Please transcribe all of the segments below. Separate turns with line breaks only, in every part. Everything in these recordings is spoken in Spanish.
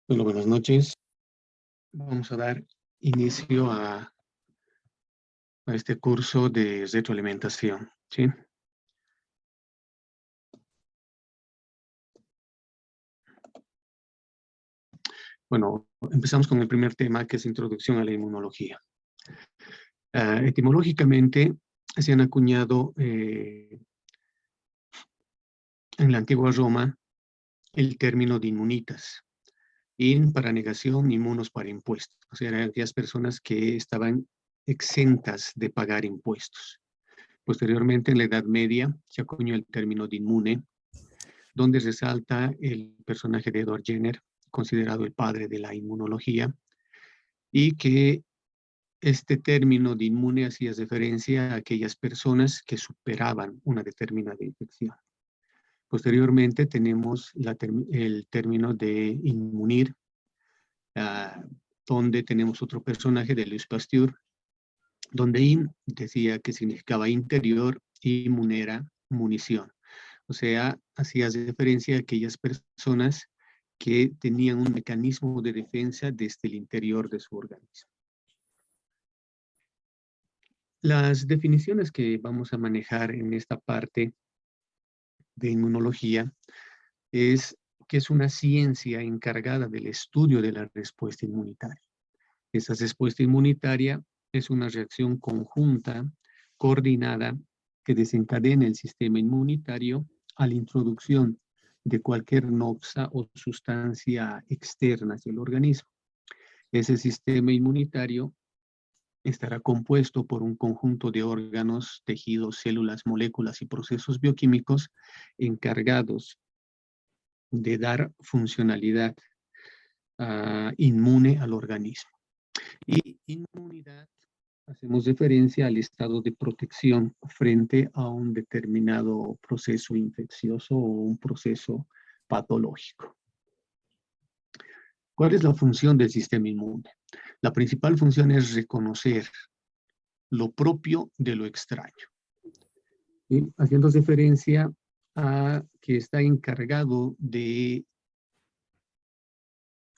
Bueno, buenas noches. Vamos a dar inicio a este curso de retroalimentación, ¿sí? Bueno, empezamos con el primer tema, que es introducción a la inmunología. Etimológicamente, se han acuñado en la antigua Roma el término de inmunitas. In para negación, inmunos para impuestos. O sea, eran aquellas personas que estaban exentas de pagar impuestos. Posteriormente, en la Edad Media, se acuñó el término de inmune, donde resalta el personaje de Edward Jenner, considerado el padre de la inmunología, y que este término de inmune hacía referencia a aquellas personas que superaban una determinada infección. Posteriormente tenemos el término de inmunir, donde tenemos otro personaje de Louis Pasteur, donde in decía que significaba interior y munera, munición. O sea, hacía referencia a aquellas personas que tenían un mecanismo de defensa desde el interior de su organismo. Las definiciones que vamos a manejar en esta parte de inmunología es que es una ciencia encargada del estudio de la respuesta inmunitaria. Esa respuesta inmunitaria es una reacción conjunta, coordinada, que desencadena el sistema inmunitario a la introducción de cualquier noxa o sustancia externa hacia el organismo. Ese sistema inmunitario estará compuesto por un conjunto de órganos, tejidos, células, moléculas y procesos bioquímicos encargados de dar funcionalidad inmune al organismo. Y inmunidad, hacemos referencia al estado de protección frente a un determinado proceso infeccioso o un proceso patológico. ¿Cuál es la función del sistema inmune? La principal función es reconocer lo propio de lo extraño. ¿Sí? Haciendo referencia a que está encargado de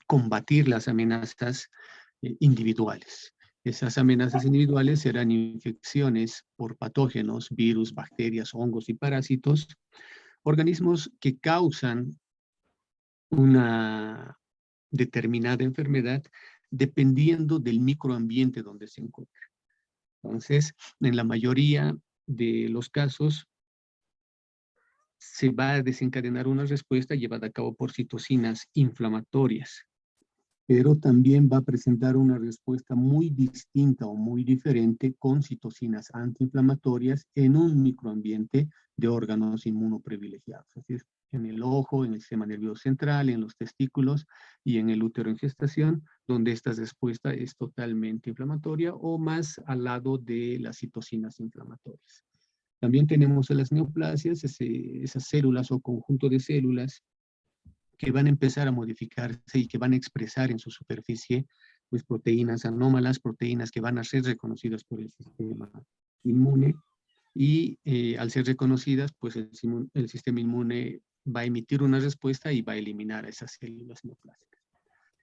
combatir las amenazas individuales. Esas amenazas individuales serán infecciones por patógenos, virus, bacterias, hongos y parásitos, organismos que causan una determinada enfermedad dependiendo del microambiente donde se encuentra. Entonces, en la mayoría de los casos, se va a desencadenar una respuesta llevada a cabo por citocinas inflamatorias, pero también va a presentar una respuesta muy distinta o muy diferente con citocinas antiinflamatorias en un microambiente de órganos inmunoprivilegiados. Así es, en el ojo, en el sistema nervioso central, en los testículos y en el útero en gestación, donde esta respuesta es totalmente inflamatoria o más al lado de las citocinas inflamatorias. También tenemos en las neoplasias, esas células o conjunto de células que van a empezar a modificarse y que van a expresar en su superficie pues, proteínas anómalas, proteínas que van a ser reconocidas por el sistema inmune y al ser reconocidas, pues el sistema inmune va a emitir una respuesta y va a eliminar a esas células neoplásicas.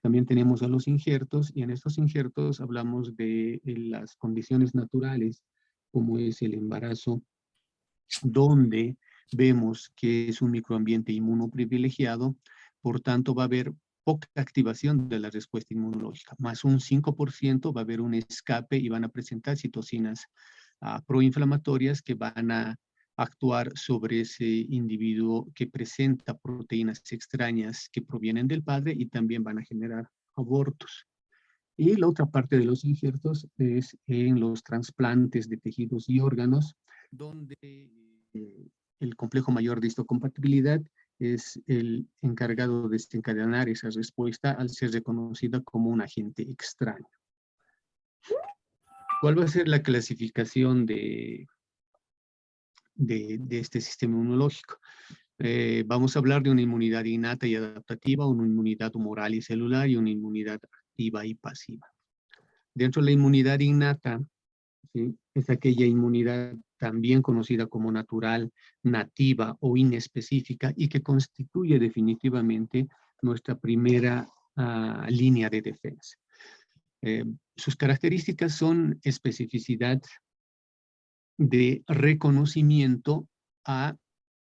También tenemos a los injertos y en estos injertos hablamos de las condiciones naturales como es el embarazo, donde vemos que es un microambiente inmunoprivilegiado, por tanto va a haber poca activación de la respuesta inmunológica, más un 5% va a haber un escape y van a presentar citocinas proinflamatorias que van a actuar sobre ese individuo que presenta proteínas extrañas que provienen del padre y también van a generar abortos. Y la otra parte de los injertos es en los trasplantes de tejidos y órganos, donde el complejo mayor de histocompatibilidad es el encargado de desencadenar esa respuesta al ser reconocida como un agente extraño. ¿Cuál va a ser la clasificación de este sistema inmunológico? Vamos a hablar de una inmunidad innata y adaptativa, una inmunidad humoral y celular y una inmunidad activa y pasiva. Dentro de la inmunidad innata, ¿sí?, es aquella inmunidad también conocida como natural, nativa o inespecífica y que constituye definitivamente nuestra primera línea de defensa. Sus características son especificidad de reconocimiento a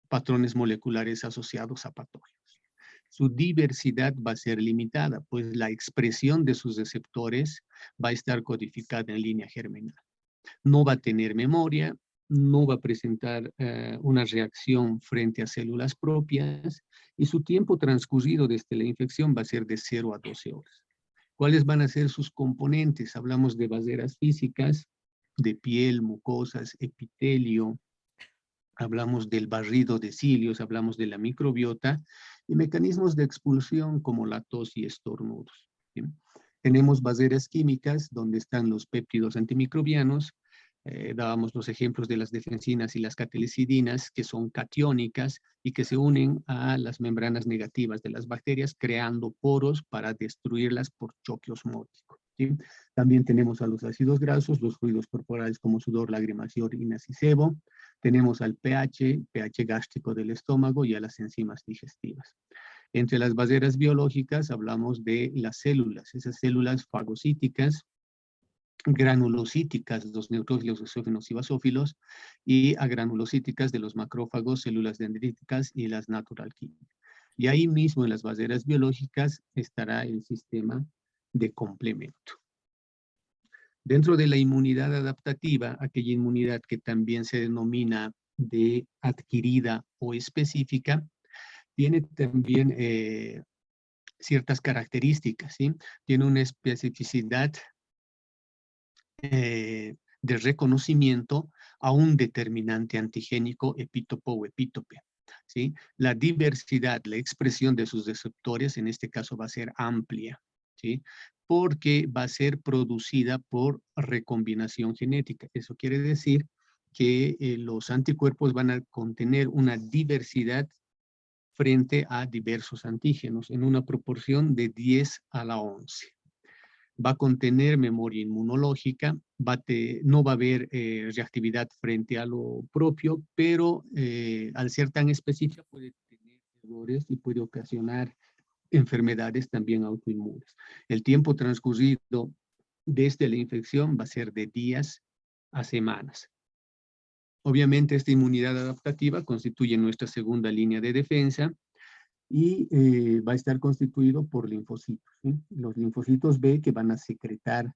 patrones moleculares asociados a patógenos. Su diversidad va a ser limitada, pues la expresión de sus receptores va a estar codificada en línea germinal. No va a tener memoria, no va a presentar una reacción frente a células propias y su tiempo transcurrido desde la infección va a ser de 0 a 12 horas. ¿Cuáles van a ser sus componentes? Hablamos de barreras físicas, de piel, mucosas, epitelio, hablamos del barrido de cilios, hablamos de la microbiota y mecanismos de expulsión como la tos y estornudos. ¿Bien? Tenemos barreras químicas donde están los péptidos antimicrobianos. Dábamos los ejemplos de las defensinas y las catalicidinas, que son catiónicas y que se unen a las membranas negativas de las bacterias, creando poros para destruirlas por choque osmótico. ¿Sí? También tenemos a los ácidos grasos, los fluidos corporales como sudor, lágrimas y orinas y sebo. Tenemos al pH gástrico del estómago y a las enzimas digestivas. Entre las barreras biológicas hablamos de las células, esas células fagocíticas, granulocíticas, los neutrófilos, exófilos y basófilos, y agranulocíticas de los macrófagos, células dendríticas y las natural killer. Y ahí mismo en las barreras biológicas estará el sistema de complemento. Dentro de la inmunidad adaptativa, aquella inmunidad que también se denomina de adquirida o específica, tiene también ciertas características, ¿sí? Tiene una especificidad de reconocimiento a un determinante antigénico epítopo o epítope, ¿sí? La diversidad, la expresión de sus receptores, en este caso va a ser amplia, ¿sí? Porque va a ser producida por recombinación genética. Eso quiere decir que los anticuerpos van a contener una diversidad frente a diversos antígenos en una proporción de 10 a la 11. Va a contener memoria inmunológica, no va a haber reactividad frente a lo propio, pero al ser tan específica puede tener errores y puede ocasionar enfermedades también autoinmunes. El tiempo transcurrido desde la infección va a ser de días a semanas. Obviamente esta inmunidad adaptativa constituye nuestra segunda línea de defensa y va a estar constituido por linfocitos, ¿sí? Los linfocitos B que van a secretar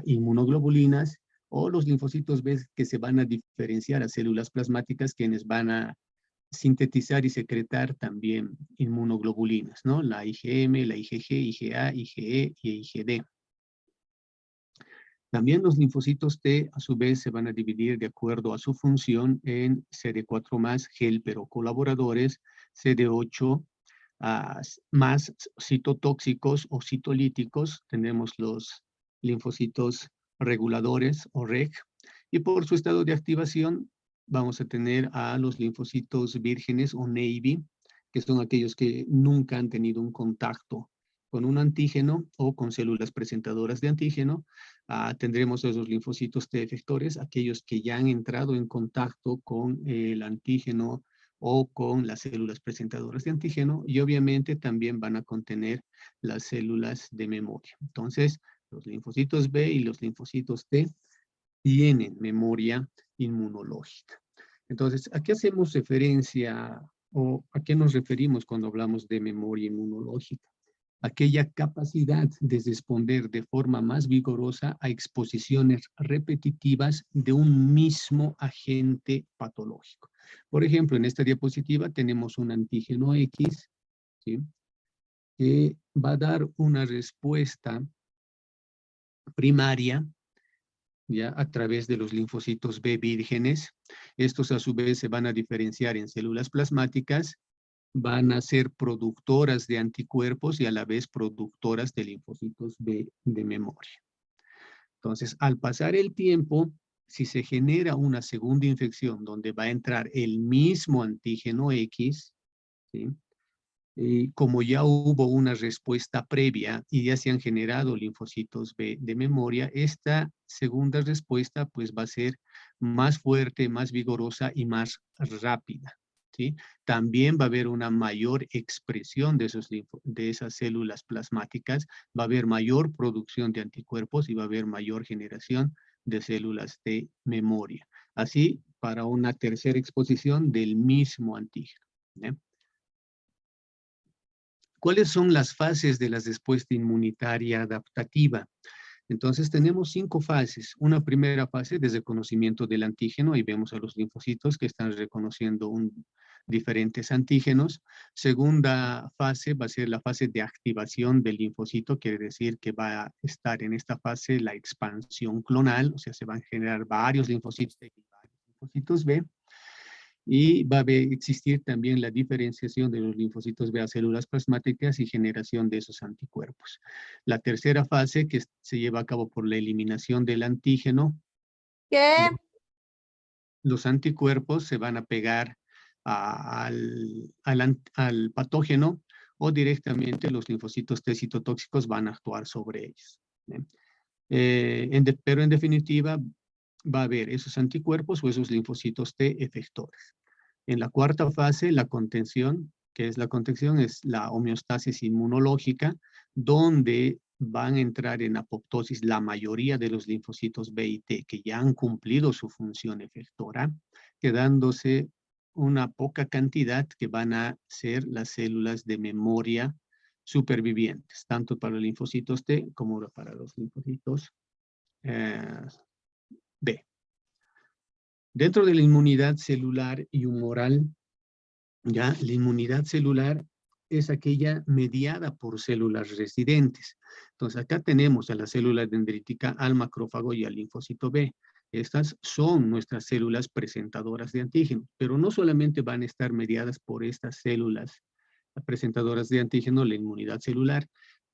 inmunoglobulinas o los linfocitos B que se van a diferenciar a células plasmáticas quienes van a sintetizar y secretar también inmunoglobulinas, ¿no? La IgM, la IgG, IgA, IgE y IgD. También los linfocitos T, a su vez, se van a dividir de acuerdo a su función en CD4+, helper o colaboradores, CD8 más citotóxicos o citolíticos. Tenemos los linfocitos reguladores o REG. Y por su estado de activación, vamos a tener a los linfocitos vírgenes o navy, que son aquellos que nunca han tenido un contacto con un antígeno o con células presentadoras de antígeno. Tendremos esos linfocitos T efectores, aquellos que ya han entrado en contacto con el antígeno o con las células presentadoras de antígeno, y obviamente también van a contener las células de memoria. Entonces, los linfocitos B y los linfocitos T tienen memoria inmunológica. Entonces, ¿a qué hacemos referencia o a qué nos referimos cuando hablamos de memoria inmunológica? Aquella capacidad de responder de forma más vigorosa a exposiciones repetitivas de un mismo agente patológico. Por ejemplo, en esta diapositiva tenemos un antígeno X, ¿sí?, que va a dar una respuesta primaria, ¿ya?, a través de los linfocitos B vírgenes. Estos a su vez se van a diferenciar en células plasmáticas, van a ser productoras de anticuerpos y a la vez productoras de linfocitos B de memoria. Entonces, al pasar el tiempo, si se genera una segunda infección donde va a entrar el mismo antígeno X, ¿sí?, y como ya hubo una respuesta previa y ya se han generado linfocitos B de memoria, esta segunda respuesta pues va a ser más fuerte, más vigorosa y más rápida, ¿sí? También va a haber una mayor expresión de esas células plasmáticas, va a haber mayor producción de anticuerpos y va a haber mayor generación de células de memoria. Así, para una tercera exposición del mismo antígeno. ¿Eh? ¿Cuáles son las fases de la respuesta inmunitaria adaptativa? Entonces tenemos 5 fases. Una primera fase desde el conocimiento del antígeno. Ahí vemos a los linfocitos que están reconociendo diferentes antígenos. Segunda fase va a ser la fase de activación del linfocito. Quiere decir que va a estar en esta fase la expansión clonal. O sea, se van a generar varios linfocitos T y varios linfocitos B. Y va a existir también la diferenciación de los linfocitos B a células plasmáticas y generación de esos anticuerpos. La tercera fase, que se lleva a cabo por la eliminación del antígeno.
¿Qué?
Los anticuerpos se van a pegar al patógeno o directamente los linfocitos T citotóxicos van a actuar sobre ellos. Pero en definitiva, va a haber esos anticuerpos o esos linfocitos T efectores. En la cuarta fase, la contención, que es la contención, es la homeostasis inmunológica, donde van a entrar en apoptosis la mayoría de los linfocitos B y T que ya han cumplido su función efectora, quedándose una poca cantidad que van a ser las células de memoria supervivientes, tanto para los linfocitos T como para los linfocitos B. Dentro de la inmunidad celular y humoral, ya la inmunidad celular es aquella mediada por células residentes. Entonces acá tenemos a la célula dendrítica, al macrófago y al linfocito B. Estas son nuestras células presentadoras de antígeno, pero no solamente van a estar mediadas por estas células presentadoras de antígeno, la inmunidad celular,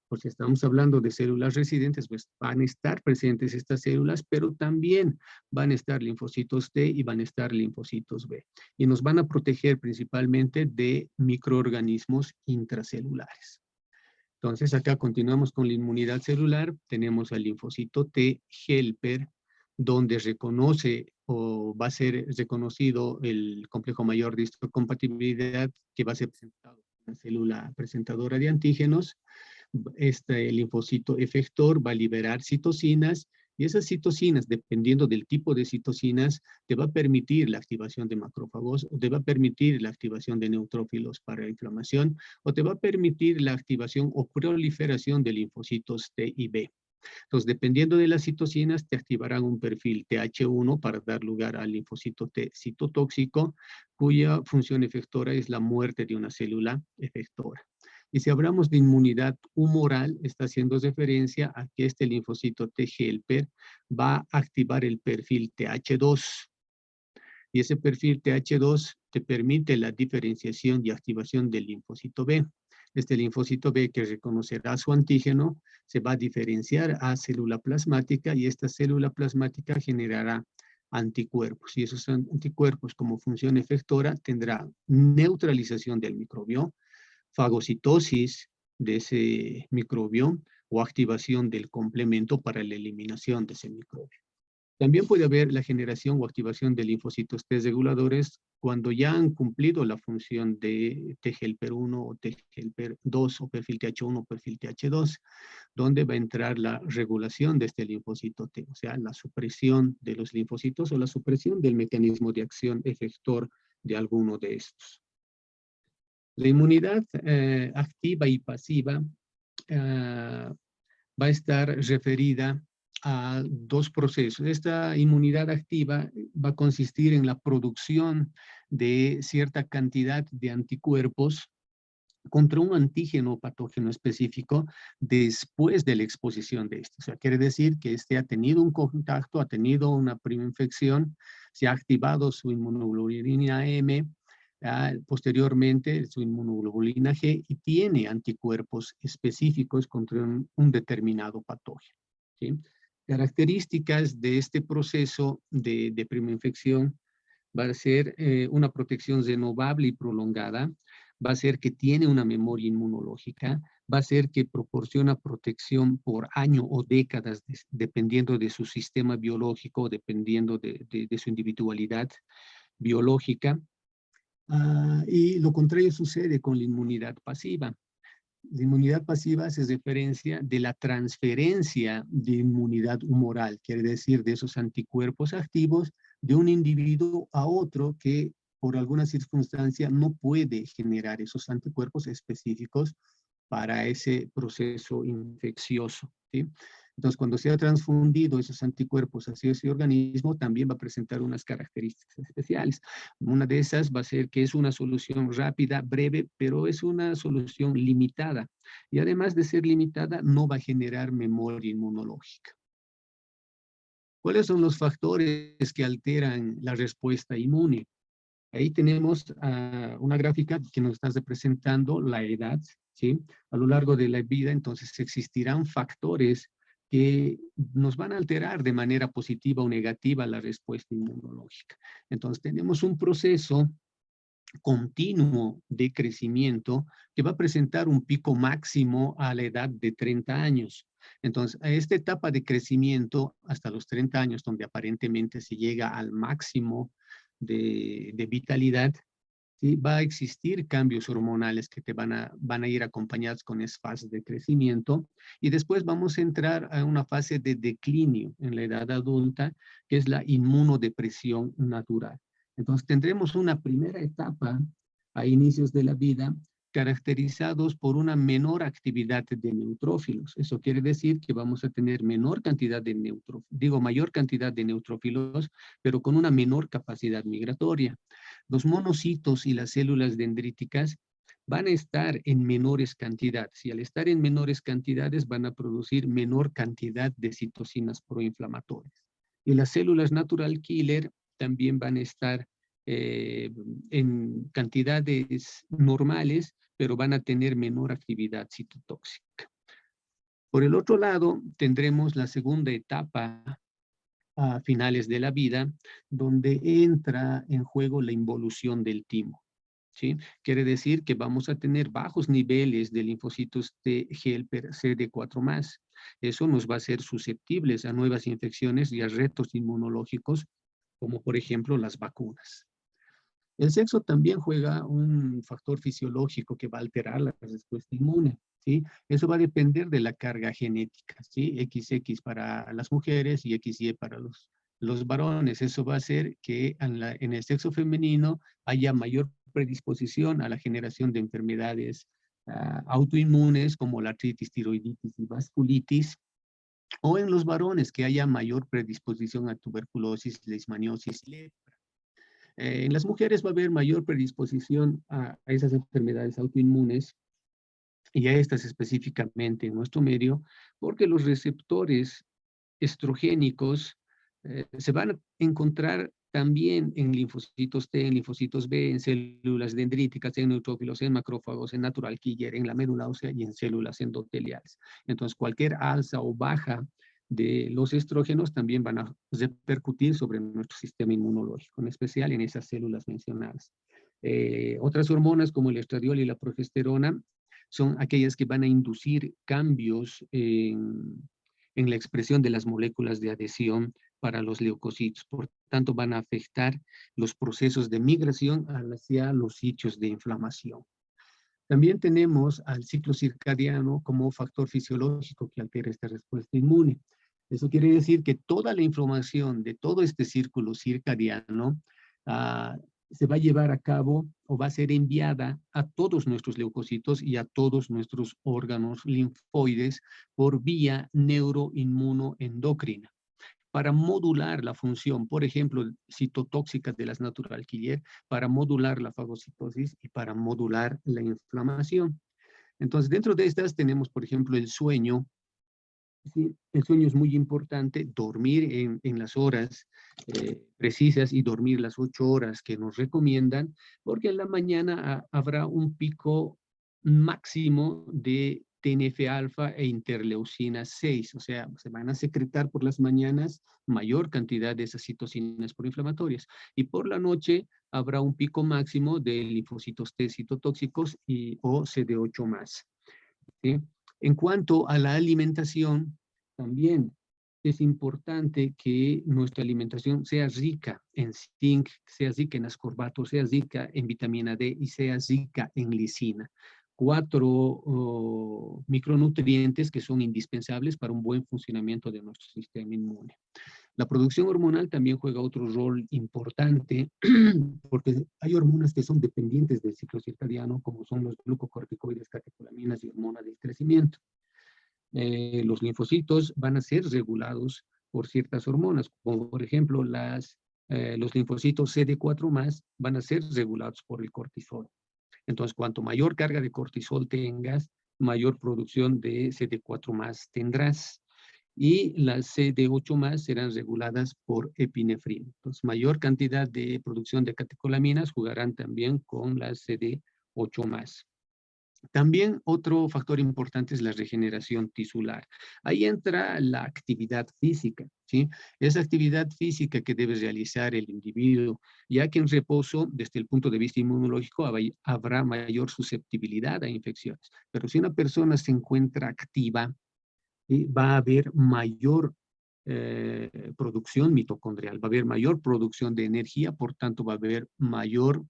porque estamos hablando de células residentes, pues van a estar presentes estas células, pero también van a estar linfocitos T y van a estar linfocitos B. Y nos van a proteger principalmente de microorganismos intracelulares. Entonces, acá continuamos con la inmunidad celular. Tenemos al linfocito T helper, donde reconoce o va a ser reconocido el complejo mayor de histocompatibilidad que va a ser presentado por una célula presentadora de antígenos. Este linfocito efector va a liberar citocinas y esas citocinas, dependiendo del tipo de citocinas, te va a permitir la activación de macrófagos o te va a permitir la activación de neutrófilos para la inflamación o te va a permitir la activación o proliferación de linfocitos T y B. Entonces, dependiendo de las citocinas, te activarán un perfil TH1 para dar lugar al linfocito T citotóxico, cuya función efectora es la muerte de una célula efectora. Y si hablamos de inmunidad humoral, está haciendo referencia a que este linfocito T helper va a activar el perfil TH2. Y ese perfil TH2 te permite la diferenciación y activación del linfocito B. Este linfocito B que reconocerá su antígeno se va a diferenciar a célula plasmática y esta célula plasmática generará anticuerpos. Y esos anticuerpos como función efectora tendrá neutralización del microbio, fagocitosis de ese microbio o activación del complemento para la eliminación de ese microbio. También puede haber la generación o activación de linfocitos T reguladores cuando ya han cumplido la función de T helper 1 o T helper 2 o perfil TH1 o perfil TH2, donde va a entrar la regulación de este linfocito T, o sea, la supresión de los linfocitos o la supresión del mecanismo de acción efector de alguno de estos. La inmunidad activa y pasiva va a estar referida a 2 procesos. Esta inmunidad activa va a consistir en la producción de cierta cantidad de anticuerpos contra un antígeno patógeno específico después de la exposición de este. O sea, quiere decir que este ha tenido un contacto, ha tenido una prima infección, se ha activado su inmunoglobulina M, posteriormente su inmunoglobulina G y tiene anticuerpos específicos contra un determinado patógeno. ¿Sí? Características de este proceso de prima infección va a ser una protección renovable y prolongada, va a ser que tiene una memoria inmunológica, va a ser que proporciona protección por año o décadas, dependiendo de su sistema biológico, dependiendo de su individualidad biológica. Y lo contrario sucede con la inmunidad pasiva. La inmunidad pasiva se diferencia de la transferencia de inmunidad humoral, quiere decir de esos anticuerpos activos de un individuo a otro que por alguna circunstancia no puede generar esos anticuerpos específicos para ese proceso infeccioso, ¿sí? Entonces, cuando se ha transfundido esos anticuerpos hacia ese organismo, también va a presentar unas características especiales. Una de esas va a ser que es una solución rápida, breve, pero es una solución limitada. Y además de ser limitada, no va a generar memoria inmunológica. ¿Cuáles son los factores que alteran la respuesta inmune? Ahí tenemos una gráfica que nos está representando la edad, ¿sí? A lo largo de la vida, entonces, existirán factores que nos van a alterar de manera positiva o negativa la respuesta inmunológica. Entonces, tenemos un proceso continuo de crecimiento que va a presentar un pico máximo a la edad de 30 años. Entonces, a esta etapa de crecimiento hasta los 30 años, donde aparentemente se llega al máximo de vitalidad, ¿sí? Va a existir cambios hormonales que van a ir acompañados con esa fase de crecimiento y después vamos a entrar a una fase de declinio en la edad adulta, que es la inmunodepresión natural. Entonces tendremos una primera etapa a inicios de la vida caracterizados por una menor actividad de neutrófilos. Eso quiere decir que vamos a tener menor cantidad de mayor cantidad de neutrófilos, pero con una menor capacidad migratoria. Los monocitos y las células dendríticas van a estar en menores cantidades y al estar en menores cantidades van a producir menor cantidad de citocinas proinflamatorias. Y las células natural killer también van a estar en cantidades normales, pero van a tener menor actividad citotóxica. Por el otro lado, tendremos la segunda etapa a finales de la vida, donde entra en juego la involución del timo, ¿sí? Quiere decir que vamos a tener bajos niveles de linfocitos T helper CD4+. Eso nos va a hacer susceptibles a nuevas infecciones y a retos inmunológicos, como por ejemplo las vacunas. El sexo también juega un factor fisiológico que va a alterar la respuesta inmune, ¿sí? Eso va a depender de la carga genética, ¿sí? XX para las mujeres y XY para los varones. Eso va a hacer que en el sexo femenino haya mayor predisposición a la generación de enfermedades autoinmunes como la artritis, tiroiditis y vasculitis, o en los varones que haya mayor predisposición a tuberculosis, leishmaniosis, lepra. En las mujeres va a haber mayor predisposición a esas enfermedades autoinmunes y a estas específicamente en nuestro medio, porque los receptores estrogénicos se van a encontrar también en linfocitos T, en linfocitos B, en células dendríticas, en neutrófilos, en macrófagos, en natural killer, en la médula ósea y en células endoteliales. Entonces, cualquier alza o baja de los estrógenos también van a repercutir sobre nuestro sistema inmunológico, en especial en esas células mencionadas. Otras hormonas como el estradiol y la progesterona son aquellas que van a inducir cambios en la expresión de las moléculas de adhesión para los leucocitos. Por tanto, van a afectar los procesos de migración hacia los sitios de inflamación. También tenemos al ciclo circadiano como factor fisiológico que altera esta respuesta inmune. Eso quiere decir que toda la información de todo este círculo circadiano se va a llevar a cabo o va a ser enviada a todos nuestros leucocitos y a todos nuestros órganos linfoides por vía neuroinmunoendocrina para modular la función, por ejemplo, citotóxica de las natural killer, para modular la fagocitosis y para modular la inflamación. Entonces, dentro de estas tenemos, por ejemplo, el sueño. Sí, el sueño es muy importante, dormir en las horas precisas y dormir las 8 horas que nos recomiendan, porque en la mañana habrá un pico máximo de TNF-alfa e interleucina 6, o sea, se van a secretar por las mañanas mayor cantidad de esas citocinas proinflamatorias, y por la noche habrá un pico máximo de linfocitos T citotóxicos o CD8+. ¿Sí? En cuanto a la alimentación, también es importante que nuestra alimentación sea rica en zinc, sea rica en ascorbato, sea rica en vitamina D y sea rica en lisina. 4 micronutrientes que son indispensables para un buen funcionamiento de nuestro sistema inmune. La producción hormonal también juega otro rol importante porque hay hormonas que son dependientes del ciclo circadiano, como son los glucocorticoides, catecolaminas y hormonas del crecimiento. Los linfocitos van a ser regulados por ciertas hormonas, como por ejemplo los linfocitos CD4+ van a ser regulados por el cortisol. Entonces, cuanto mayor carga de cortisol tengas, mayor producción de CD4+ tendrás. Y las CD8+ serán reguladas por epinefrina. Entonces, mayor cantidad de producción de catecolaminas jugarán también con las CD8+. También otro factor importante es la regeneración tisular. Ahí entra la actividad física, ¿sí? Esa actividad física que debe realizar el individuo, ya que en reposo, desde el punto de vista inmunológico, habrá mayor susceptibilidad a infecciones. Pero si una persona se encuentra activa, va a haber mayor producción mitocondrial, va a haber mayor producción de energía, por tanto va a haber mayor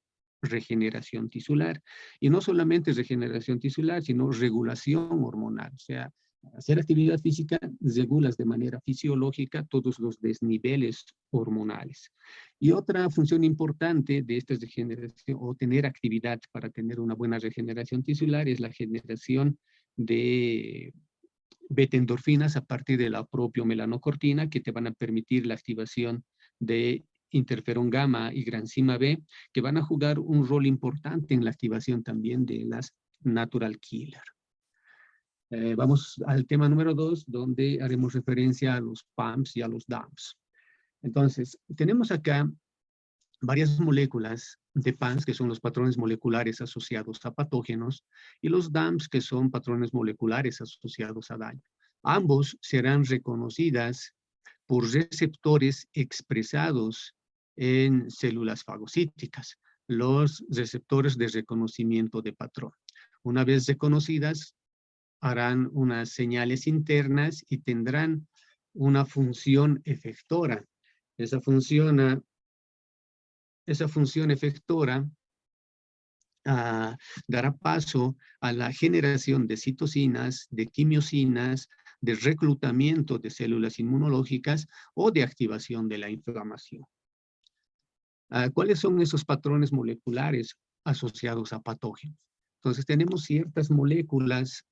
regeneración tisular. Y no solamente regeneración tisular, sino regulación hormonal. O sea, hacer actividad física regulas de manera fisiológica todos los desniveles hormonales. Y otra función importante de esta regeneración, o tener actividad para tener una buena regeneración tisular, es la generación de beta-endorfinas a partir de la propia melanocortina, que te van a permitir la activación de interferón gamma y granzima B, que van a jugar un rol importante en la activación también de las natural killer. Vamos al tema número 2, donde haremos referencia a los PAMs y a los DAMs. Entonces, tenemos acá varias moléculas de PAMs, que son los patrones moleculares asociados a patógenos, y los DAMs, que son patrones moleculares asociados a daño. Ambos serán reconocidas por receptores expresados en células fagocíticas, los receptores de reconocimiento de patrón. Una vez reconocidas, harán unas señales internas y tendrán una función efectora. Esa función efectora dará paso a la generación de citocinas, de quimiosinas, de reclutamiento de células inmunológicas o de activación de la inflamación. ¿Cuáles son esos patrones moleculares asociados a patógenos? Entonces tenemos ciertas moléculas,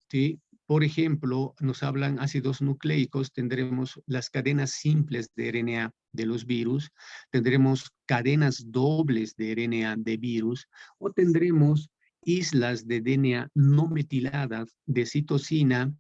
¿sí? Por ejemplo, nos hablan ácidos nucleicos, tendremos las cadenas simples de RNA de los virus, tendremos cadenas dobles de RNA de virus, o tendremos islas de DNA no metiladas de citosina,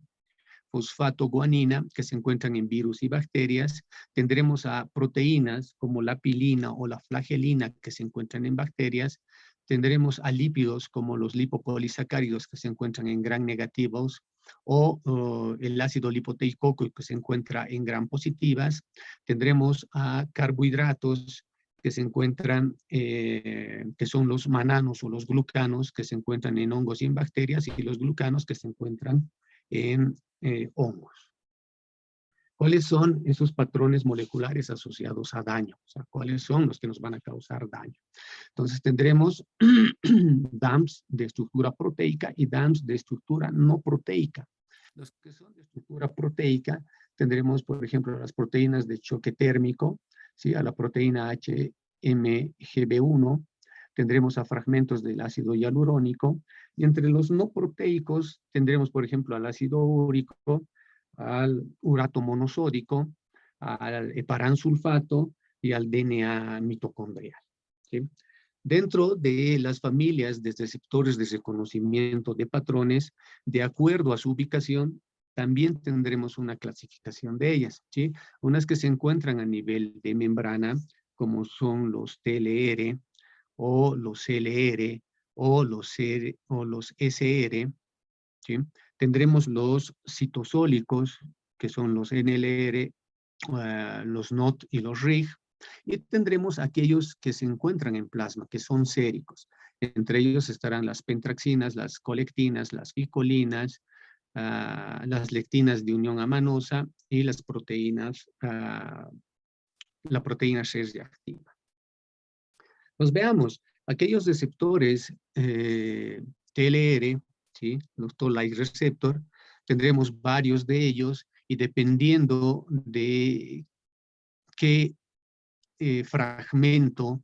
fosfato, guanina, que se encuentran en virus y bacterias. Tendremos a proteínas como la pilina o la flagelina, que se encuentran en bacterias. Tendremos a lípidos como los lipopolisacáridos, que se encuentran en gram negativos, o el ácido lipoteicoico, que se encuentra en gram positivas. Tendremos a carbohidratos que se encuentran, que son los mananos o los glucanos, que se encuentran en hongos y en bacterias, y los glucanos que se encuentran en hongos. ¿Cuáles son esos patrones moleculares asociados a daño? O sea, ¿cuáles son los que nos van a causar daño? Entonces tendremos DAMs de estructura proteica y DAMs de estructura no proteica. Los que son de estructura proteica, tendremos, por ejemplo, las proteínas de choque térmico, ¿sí? A la proteína HMGB1, tendremos a fragmentos del ácido hialurónico, y entre los no proteicos tendremos, por ejemplo, al ácido úrico, al urato monosódico, al heparansulfato y al DNA mitocondrial, ¿sí? Dentro de las familias de receptores de reconocimiento de patrones, de acuerdo a su ubicación, también tendremos una clasificación de ellas, ¿sí? Unas que se encuentran a nivel de membrana, como son los TLR, o los LR, o los SR, ¿sí? Tendremos los citosólicos, que son los NLR, los NOT y los RIG, y tendremos aquellos que se encuentran en plasma, que son séricos. Entre ellos estarán las pentraxinas, las colectinas, las ficolinas, las lectinas de unión amanosa y las proteínas, la proteína SHARE reactiva. Pues veamos, aquellos receptores TLR, ¿sí? Los Toll-like receptor, tendremos varios de ellos y dependiendo de qué fragmento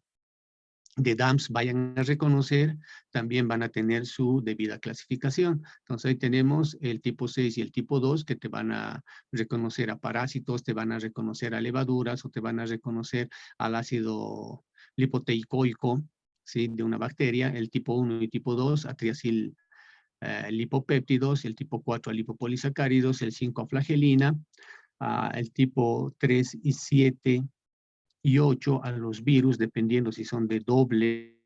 de DAMS vayan a reconocer, también van a tener su debida clasificación. Entonces ahí tenemos el tipo 6 y el tipo 2 que te van a reconocer a parásitos, te van a reconocer a levaduras o te van a reconocer al ácido lipoteicoico, ¿sí? De una bacteria, el tipo 1 y tipo 2 a triacil lipopéptidos, el tipo 4 a lipopolisacáridos, el 5 a flagelina, el tipo 3 y 7 y 8 a los virus, dependiendo si son de doble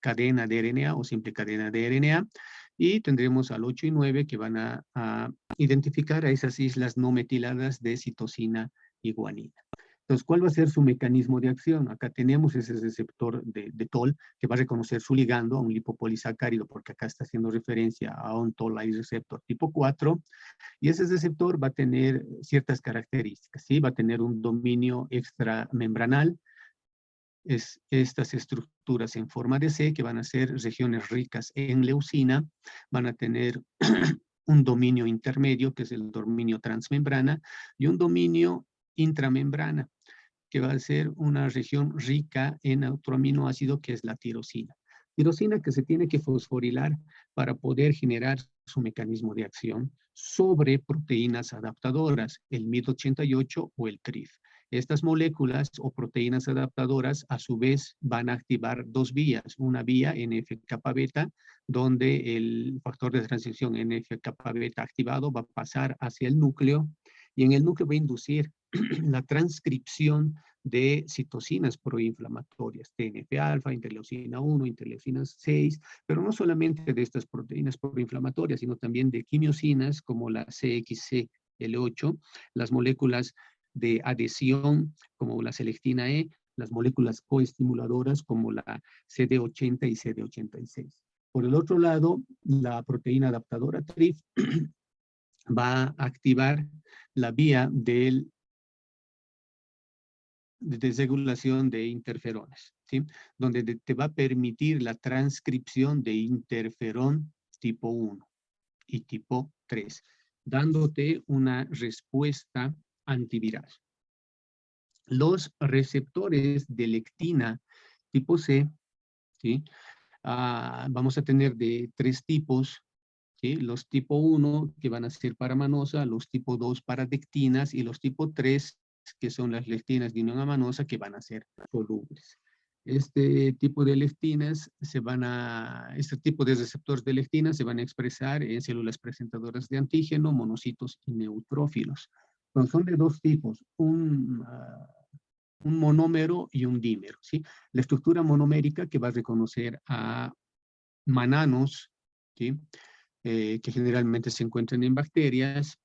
cadena de RNA o simple cadena de RNA. Y tendremos al 8 y 9 que van a identificar a esas islas no metiladas de citosina y guanina. Entonces, ¿cuál va a ser su mecanismo de acción? Acá tenemos ese receptor de TOL que va a reconocer su ligando a un lipopolisacárido, porque acá está haciendo referencia a un Toll-like receptor tipo 4, y ese receptor va a tener ciertas características, ¿sí? Va a tener un dominio extramembranal, estas estructuras en forma de C, que van a ser regiones ricas en leucina, van a tener un dominio intermedio, que es el dominio transmembrana, y un dominio intramembrana, que va a ser una región rica en otro aminoácido, que es la tirosina. Tirosina que se tiene que fosforilar para poder generar su mecanismo de acción sobre proteínas adaptadoras, el MID88 o el TRIF. Estas moléculas o proteínas adaptadoras a su vez van a activar dos vías, una vía NF-kappa beta, donde el factor de transición NF-kappa beta activado va a pasar hacia el núcleo y en el núcleo va a inducir la transcripción de citocinas proinflamatorias, TNF-alfa, interleucina 1, interleucina 6, pero no solamente de estas proteínas proinflamatorias, sino también de quimiosinas como la CXCL8, las moléculas de adhesión como la selectina E, las moléculas coestimuladoras como la CD80 y CD86. Por el otro lado, la proteína adaptadora TRIF va a activar la vía de desregulación de interferones, ¿sí? Donde te va a permitir la transcripción de interferón tipo 1 y tipo 3, dándote una respuesta antiviral. Los receptores de lectina tipo C, ¿sí? Vamos a tener de tres tipos, ¿sí? Los tipo 1 que van a ser para manosa, los tipo 2 para dectinas y los tipo 3 que son las lectinas de unión amanosa que van a ser solubles. Este tipo de lectinas este tipo de receptores de lectinas se van a expresar en células presentadoras de antígeno, monocitos y neutrófilos. Entonces, son de dos tipos, un monómero y un dímero, ¿sí? La estructura monomérica que va a reconocer a mananos, ¿sí? Que generalmente se encuentran en bacterias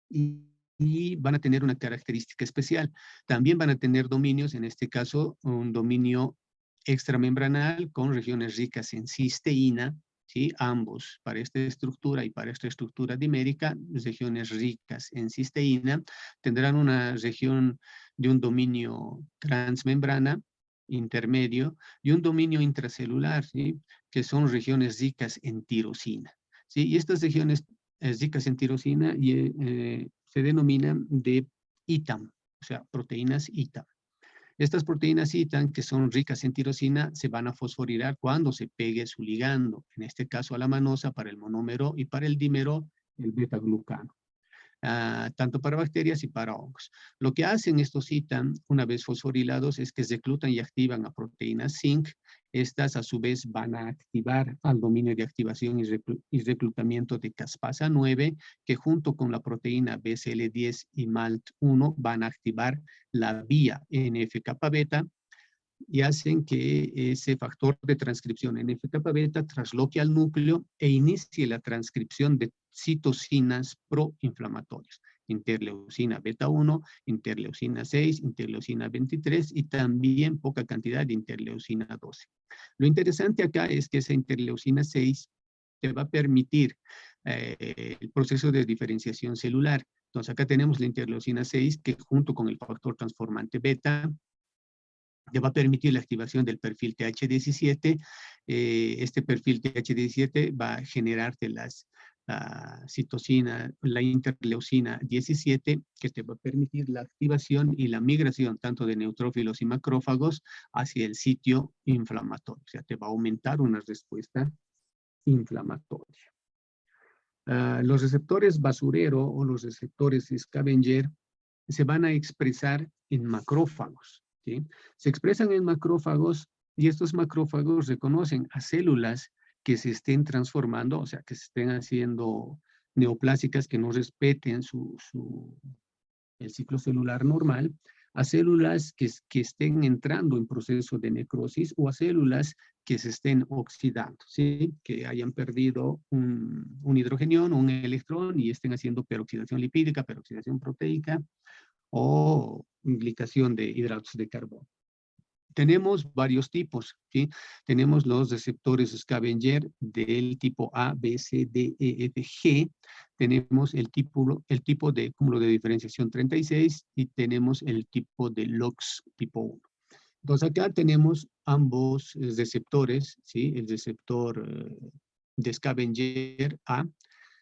y van a tener una característica especial. También van a tener dominios, en este caso un dominio extramembranal con regiones ricas en cisteína, ¿sí? Ambos, para esta estructura y para esta estructura dimérica, regiones ricas en cisteína, tendrán una región de un dominio transmembrana intermedio y un dominio intracelular, ¿sí? Que son regiones ricas en tirosina, ¿sí? Y estas regiones ricas en tirosina se denominan de ITAM, o sea, proteínas ITAM. Estas proteínas ITAM, que son ricas en tirosina, se van a fosforilar cuando se pegue su ligando, en este caso a la manosa para el monómero y para el dímero, el beta-glucano. Tanto para bacterias y para hongos. Lo que hacen estos ITAM, una vez fosforilados, es que reclutan y activan a proteínas zinc. Estas, a su vez, van a activar al dominio de activación y reclutamiento de caspasa 9, que junto con la proteína BCL10 y MALT1 van a activar la vía NF-kappa beta y hacen que ese factor de transcripción NF-kappa beta trasloque al núcleo e inicie la transcripción de citocinas proinflamatorias, interleucina beta 1, interleucina 6, interleucina 23 y también poca cantidad de interleucina 12. Lo interesante acá es que esa interleucina 6 te va a permitir el proceso de diferenciación celular. Entonces acá tenemos la interleucina 6 que junto con el factor transformante beta te va a permitir la activación del perfil TH17. Este perfil TH17 va a generarte la citocina, la interleucina 17, que te va a permitir la activación y la migración tanto de neutrófilos y macrófagos hacia el sitio inflamatorio. O sea, te va a aumentar una respuesta inflamatoria. Los receptores basurero o los receptores scavenger se van a expresar en macrófagos, ¿sí? Se expresan en macrófagos y estos macrófagos reconocen a células que se estén transformando, o sea, que se estén haciendo neoplásicas, que no respeten el ciclo celular normal, a células que estén entrando en proceso de necrosis o a células que se estén oxidando, ¿sí? Que hayan perdido un hidrogenión o un electrón y estén haciendo peroxidación lipídica, peroxidación proteica o glicación de hidratos de carbono. Tenemos varios tipos, ¿sí? Tenemos los receptores scavenger del tipo A, B, C, D, E, F, G. Tenemos el tipo de cúmulo de diferenciación 36 y tenemos el tipo de LOX tipo 1. Entonces acá tenemos ambos receptores, ¿sí? El receptor de scavenger A,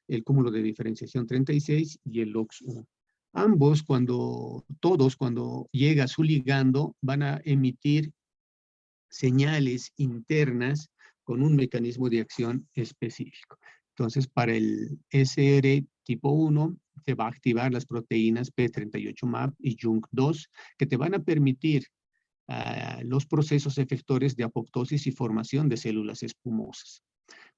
el cúmulo de diferenciación 36 y el LOX1. Ambos, todos cuando llega su ligando, van a emitir señales internas con un mecanismo de acción específico. Entonces, para el SR tipo 1, te va a activar las proteínas P38MAP y JUNC2, que te van a permitir los procesos efectores de apoptosis y formación de células espumosas.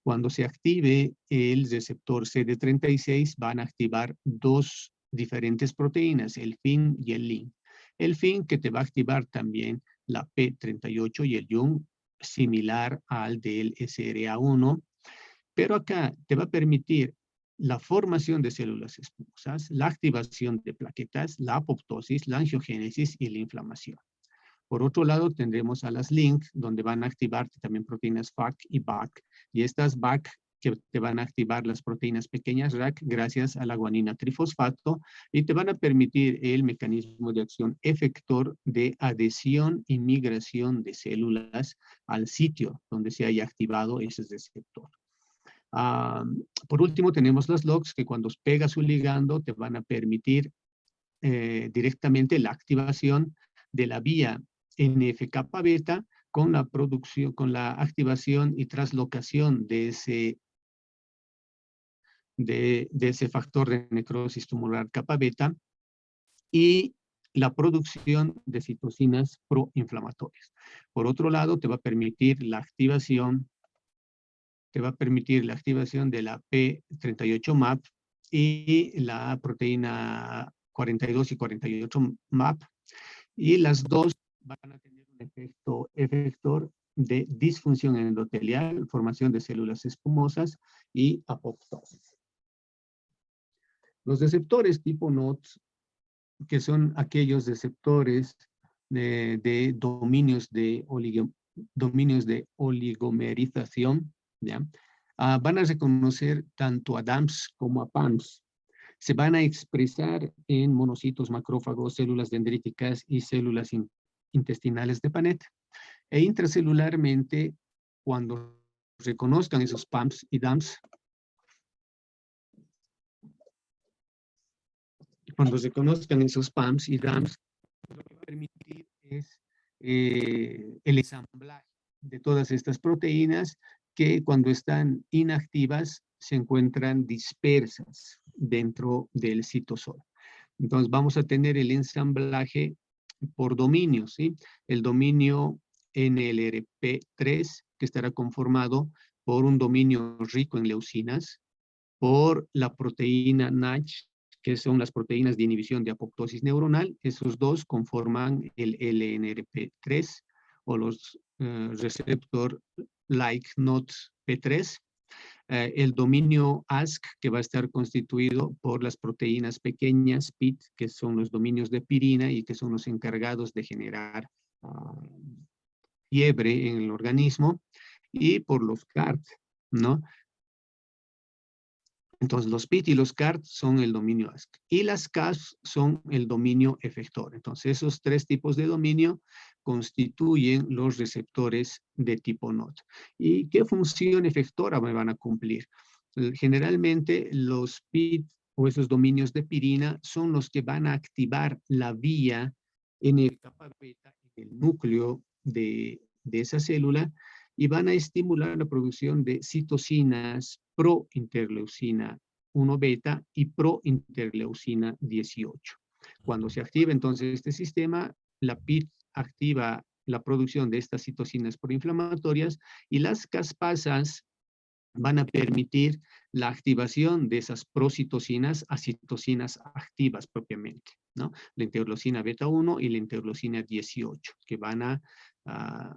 Cuando se active el receptor CD36, van a activar dos diferentes proteínas, el FIN y el LIN. El FIN que te va a activar también la P38 y el JUN, similar al del SRA1, pero acá te va a permitir la formación de células espumosas, la activación de plaquetas, la apoptosis, la angiogénesis y la inflamación. Por otro lado, tendremos a las LINC, donde van a activarte también proteínas FAC y BAC. Y estas BAC que te van a activar las proteínas pequeñas RAC gracias a la guanina trifosfato y te van a permitir el mecanismo de acción efector de adhesión y migración de células al sitio donde se haya activado ese receptor. Por último, tenemos las LOX que cuando pega su ligando te van a permitir directamente la activación de la vía NF-kappa beta con la producción, con la activación y traslocación de ese factor de necrosis tumoral kappa beta y la producción de citocinas proinflamatorias. Por otro lado, te va a permitir la activación de la P38MAP y la proteína 42 y 48 MAP, y las dos van a tener un efecto efector de disfunción endotelial, formación de células espumosas y apoptosis. Los receptores tipo NOTS, que son aquellos receptores de dominios de oligomerización, ¿ya? Van a reconocer tanto a DAMPs como a PAMPs. Se van a expresar en monocitos, macrófagos, células dendríticas y células intestinales de Panet. E intracelularmente, cuando reconozcan esos PAMPs y DAMPs, lo que va a permitir es el ensamblaje de todas estas proteínas que cuando están inactivas se encuentran dispersas dentro del citosol. Entonces vamos a tener el ensamblaje por dominios, ¿sí? El dominio NLRP3, que estará conformado por un dominio rico en leucinas, por la proteína NACH, que son las proteínas de inhibición de apoptosis neuronal. Esos dos conforman el LNRP3 o los receptor like not P3. El dominio ASC, que va a estar constituido por las proteínas pequeñas, PIT, que son los dominios de pirina y que son los encargados de generar fiebre en el organismo, y por los CART, ¿no? Entonces, los PIT y los CART son el dominio ASC. Y las CAS son el dominio efector. Entonces, esos tres tipos de dominio constituyen los receptores de tipo NOT. ¿Y qué función efectora me van a cumplir? Generalmente, los PIT o esos dominios de pirina son los que van a activar la vía en el capa beta, en el núcleo de esa célula, y van a estimular la producción de citocinas prointerleucina 1 beta y prointerleucina 18. Cuando se activa entonces este sistema, la PIT activa la producción de estas citocinas proinflamatorias y las caspasas van a permitir la activación de esas procitocinas a citocinas activas propiamente, ¿no? La interleucina beta 1 y la interleucina 18, que van a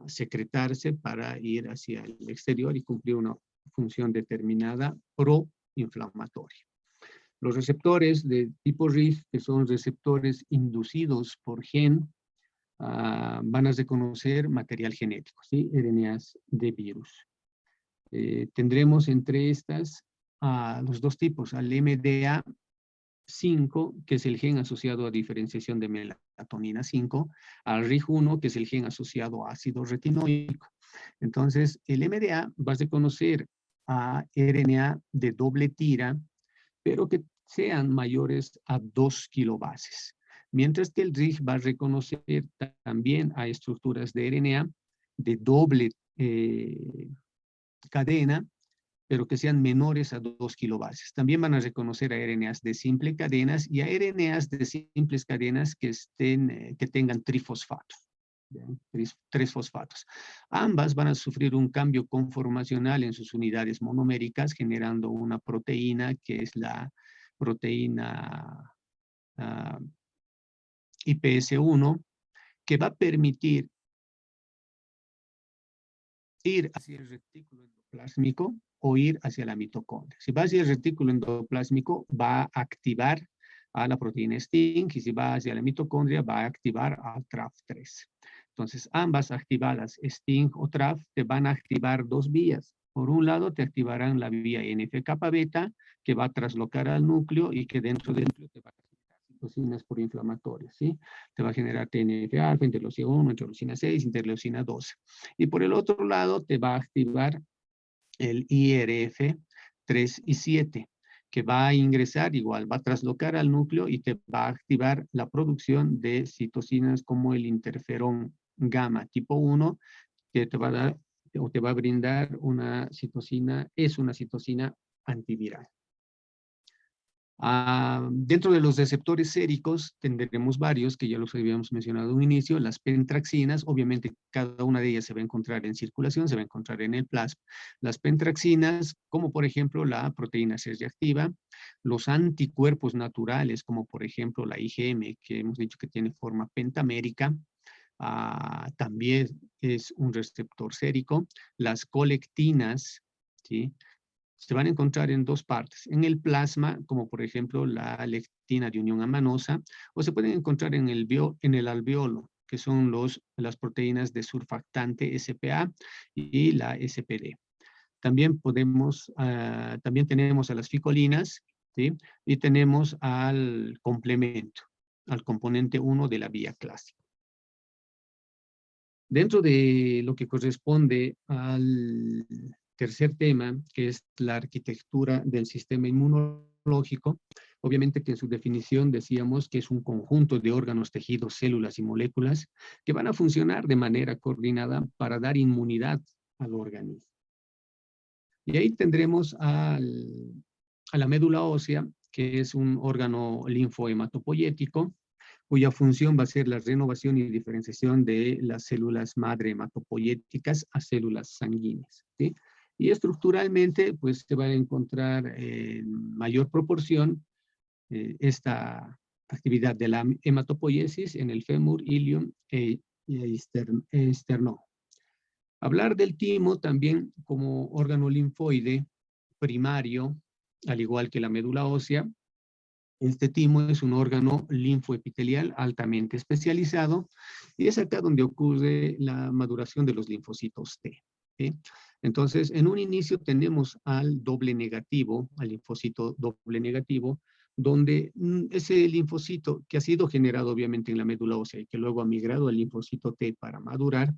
secretarse para ir hacia el exterior y cumplir una función determinada proinflamatoria. Los receptores de tipo RIF, que son receptores inducidos por gen, van a reconocer material genético, ¿sí? RNAs de virus. Tendremos entre estas los dos tipos, al MDA5, que es el gen asociado a diferenciación de melatonina 5, al RIG1, que es el gen asociado a ácido retinoico. Entonces, el MDA va a reconocer a RNA de doble tira, pero que sean mayores a 2 kilobases. Mientras que el RIG va a reconocer también a estructuras de RNA de doble cadena, pero que sean menores a 2 kilobases. También van a reconocer a RNAs de simple cadenas y a RNAs de simples cadenas que tengan trifosfato. Tres fosfatos. Ambas van a sufrir un cambio conformacional en sus unidades monoméricas, generando una proteína que es la proteína IPS1, que va a permitir ir hacia el retículo endoplásmico o ir hacia la mitocondria. Si va hacia el retículo endoplásmico, va a activar a la proteína STING, y si va hacia la mitocondria, va a activar a TRAF3. Entonces, ambas activadas, STING o TRAF, te van a activar dos vías. Por un lado, te activarán la vía NF-kappa beta, que va a traslocar al núcleo y que dentro del núcleo te va a generar citocinas proinflamatorias, ¿sí? Te va a generar TNF-alfa, interleucina 1, interleucina 6, interleucina 12. Y por el otro lado, te va a activar el IRF 3 y 7, que va a ingresar igual, va a traslocar al núcleo y te va a activar la producción de citocinas como el interferón gamma tipo 1, que te va a dar o te va a brindar una citocina, es una citocina antiviral. Dentro de los receptores séricos tendremos varios, que ya los habíamos mencionado en un inicio, las pentraxinas, obviamente cada una de ellas se va a encontrar en circulación, se va a encontrar en el plasma. Las pentraxinas, como por ejemplo la proteína C reactiva, los anticuerpos naturales, como por ejemplo la IgM, que hemos dicho que tiene forma pentamérica, también es un receptor sérico, las colectinas, ¿sí? Se van a encontrar en dos partes, en el plasma, como por ejemplo la lectina de unión amanosa, o se pueden encontrar en el alveolo, que son las proteínas de surfactante SPA y la SPD. También también tenemos a las ficolinas, ¿sí? Y tenemos al complemento, al componente 1 de la vía clásica. Dentro de lo que corresponde al tercer tema, que es la arquitectura del sistema inmunológico, obviamente que en su definición decíamos que es un conjunto de órganos, tejidos, células y moléculas que van a funcionar de manera coordinada para dar inmunidad al organismo. Y ahí tendremos a la médula ósea, que es un órgano linfohematopoyético, cuya función va a ser la renovación y diferenciación de las células madre hematopoyéticas a células sanguíneas, ¿sí? Y estructuralmente, pues se va a encontrar en mayor proporción esta actividad de la hematopoiesis en el fémur, ilium e esternón. Hablar del timo también como órgano linfoide primario, al igual que la médula ósea. Este timo es un órgano linfoepitelial altamente especializado y es acá donde ocurre la maduración de los linfocitos T. ¿sí? Entonces, en un inicio tenemos al doble negativo, al linfocito doble negativo, donde ese linfocito que ha sido generado obviamente en la médula ósea y que luego ha migrado al linfocito T para madurar,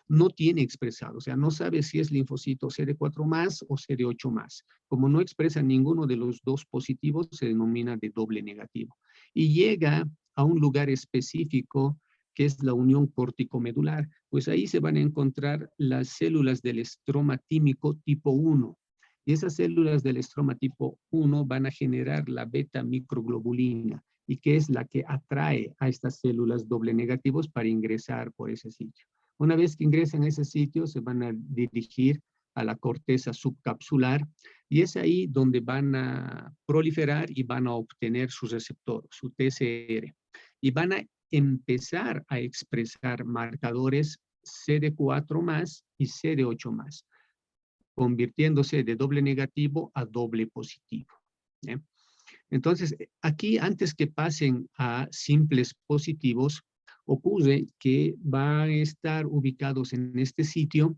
no tiene expresado, o sea, no sabe si es linfocito CD4 más o CD8 más. Como no expresa ninguno de los dos positivos, se denomina de doble negativo. Y llega a un lugar específico que es la unión córtico-medular, pues ahí se van a encontrar las células del estroma tímico tipo 1. Y esas células del estroma tipo 1 van a generar la beta microglobulina, y que es la que atrae a estas células doble negativos para ingresar por ese sitio. Una vez que ingresan a ese sitio, se van a dirigir a la corteza subcapsular, y es ahí donde van a proliferar y van a obtener su receptor, su TCR. Y van a empezar a expresar marcadores CD4 más y CD8 más, convirtiéndose de doble negativo a doble positivo. ¿Eh? Entonces, aquí antes que pasen a simples positivos, ocurre que van a estar ubicados en este sitio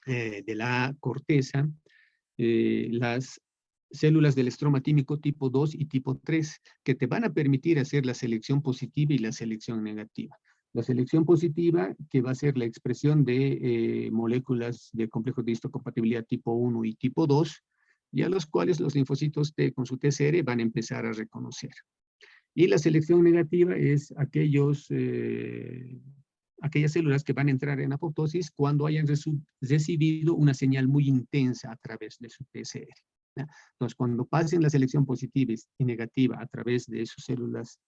de la corteza las células del estroma tímico tipo 2 y tipo 3, que te van a permitir hacer la selección positiva y la selección negativa. La selección positiva, que va a ser la expresión de moléculas de complejos de histocompatibilidad tipo 1 y tipo 2, y a los cuales los linfocitos T con su TCR van a empezar a reconocer. Y la selección negativa es aquellas células que van a entrar en apoptosis cuando hayan recibido una señal muy intensa a través de su TCR. ¿Ya? Entonces, cuando pasen la selección positiva y negativa a través de sus células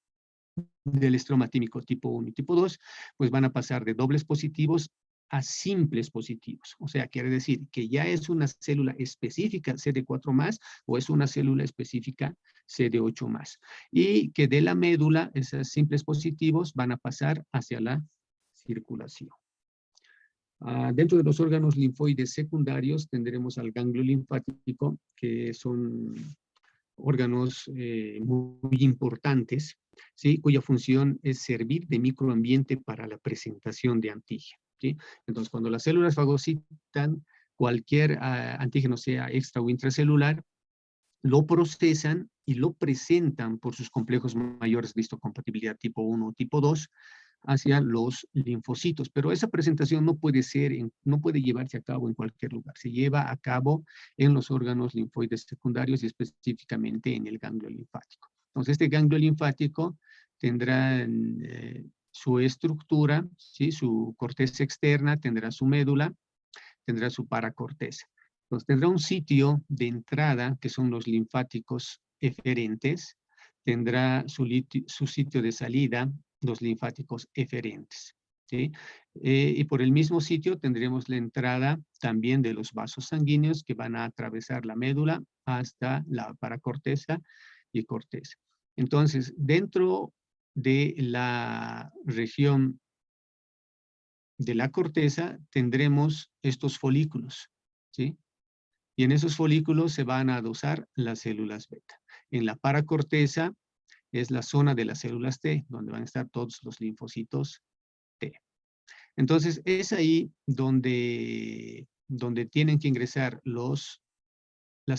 del estroma tímico tipo 1 y tipo 2, pues van a pasar de dobles positivos a simples positivos. O sea, quiere decir que ya es una célula específica CD4 más o es una célula específica CD8 más. Y que de la médula, esos simples positivos van a pasar hacia la circulación. Dentro de los órganos linfoides secundarios tendremos al ganglio linfático, que son órganos muy importantes, ¿sí? Cuya función es servir de microambiente para la presentación de antígeno. ¿Sí? Entonces, cuando las células fagocitan cualquier antígeno, sea extra o intracelular, lo procesan y lo presentan por sus complejos mayores de histocompatibilidad tipo 1 o tipo 2 hacia los linfocitos. Pero esa presentación no puede llevarse a cabo en cualquier lugar. Se lleva a cabo en los órganos linfoides secundarios y específicamente en el ganglio linfático. Entonces, este ganglio linfático tendrá su estructura, ¿sí? Su corteza externa, tendrá su médula, tendrá su paracorteza. Entonces, tendrá un sitio de entrada, que son los linfáticos eferentes, tendrá su sitio de salida, los linfáticos eferentes. ¿Sí? Y por el mismo sitio tendremos la entrada también de los vasos sanguíneos que van a atravesar la médula hasta la paracorteza y corteza. Entonces, dentro de la región de la corteza tendremos estos folículos, ¿sí? Y en esos folículos se van a adosar las células beta. En la paracorteza es la zona de las células T, donde van a estar todos los linfocitos T. Entonces, es ahí donde tienen que ingresar las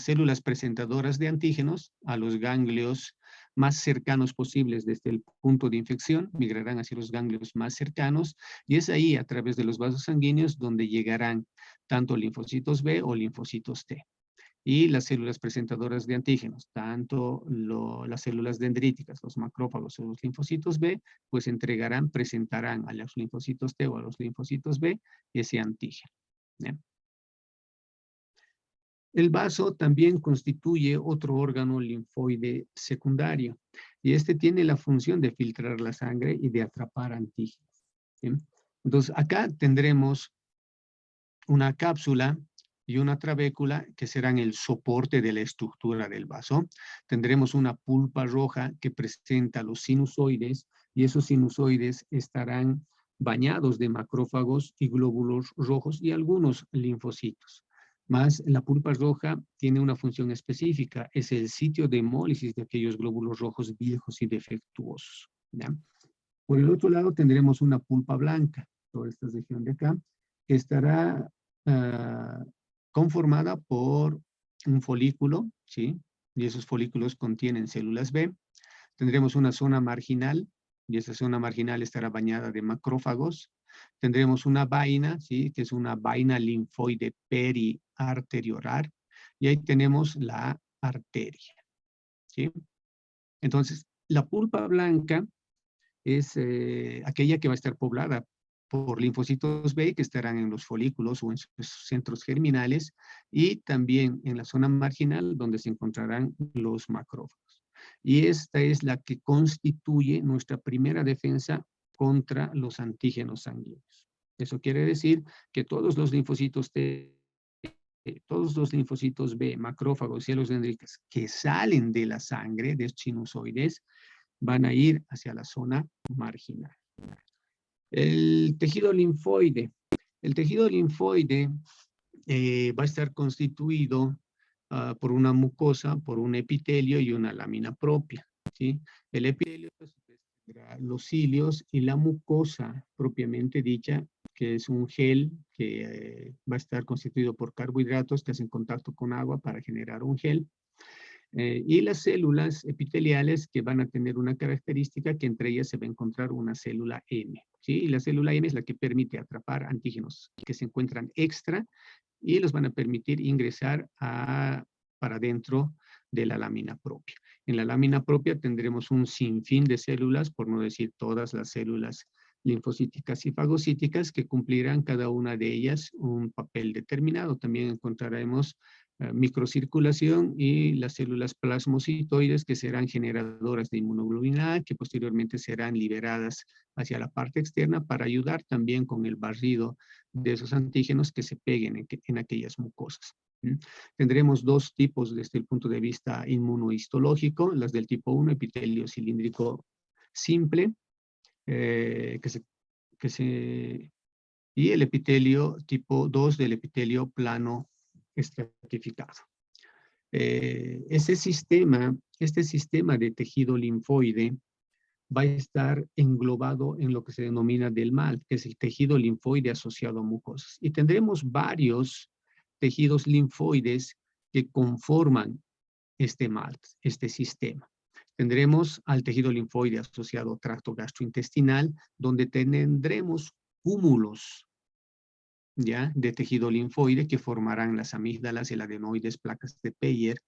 células presentadoras de antígenos a los ganglios más cercanos posibles desde el punto de infección, migrarán hacia los ganglios más cercanos, y es ahí, a través de los vasos sanguíneos, donde llegarán tanto linfocitos B o linfocitos T. Y las células presentadoras de antígenos, tanto las células dendríticas, los macrófagos o los linfocitos B, pues presentarán a los linfocitos T o a los linfocitos B ese antígeno. ¿Bien? El vaso también constituye otro órgano linfoide secundario, y este tiene la función de filtrar la sangre y de atrapar antígenos. ¿Sí? Entonces, acá tendremos una cápsula y una trabécula que serán el soporte de la estructura del vaso. Tendremos una pulpa roja que presenta los sinusoides, y esos sinusoides estarán bañados de macrófagos y glóbulos rojos y algunos linfocitos. Más la pulpa roja tiene una función específica, es el sitio de hemólisis de aquellos glóbulos rojos viejos y defectuosos. ¿Ya? Por el otro lado tendremos una pulpa blanca, toda esta región de acá, que estará conformada por un folículo, ¿sí? Y esos folículos contienen células B. Tendremos una zona marginal, y esa zona marginal estará bañada de macrófagos. Tendremos una vaina, ¿sí? Que es una vaina linfoide periarteriolar. Y ahí tenemos la arteria, ¿sí? Entonces, la pulpa blanca es aquella que va a estar poblada por linfocitos B que estarán en los folículos o en sus centros germinales y también en la zona marginal donde se encontrarán los macrófagos. Y esta es la que constituye nuestra primera defensa contra los antígenos sanguíneos. Eso quiere decir que todos los linfocitos T, todos los linfocitos B, macrófagos, células dendríticas que salen de la sangre de estos sinusoides van a ir hacia la zona marginal. El tejido linfoide. El tejido linfoide va a estar constituido por una mucosa, por un epitelio y una lámina propia, ¿sí? El epitelio tendrá los cilios y la mucosa propiamente dicha, que es un gel que va a estar constituido por carbohidratos que hacen contacto con agua para generar un gel. Y las células epiteliales que van a tener una característica que entre ellas se va a encontrar una célula M, ¿sí? Y la célula M es la que permite atrapar antígenos que se encuentran extra y los van a permitir ingresar para dentro de la lámina propia. En la lámina propia tendremos un sinfín de células, por no decir todas las células linfocíticas y fagocíticas que cumplirán cada una de ellas un papel determinado. También encontraremos microcirculación y las células plasmocitoides que serán generadoras de inmunoglobulina A, que posteriormente serán liberadas hacia la parte externa para ayudar también con el barrido de esos antígenos que se peguen en aquellas mucosas. Tendremos dos tipos desde el punto de vista inmunohistológico, las del tipo 1, epitelio cilíndrico simple, y el epitelio tipo 2 del epitelio plano estratificado. Este sistema de tejido linfoide va a estar englobado en lo que se denomina del MALT, que es el tejido linfoide asociado a mucosas. Y tendremos varios tejidos linfoides que conforman este MALT, este sistema. Tendremos al tejido linfoide asociado al tracto gastrointestinal, donde tendremos cúmulos, ¿ya?, de tejido linfoide que formarán las amígdalas, el adenoides, placas de Peyer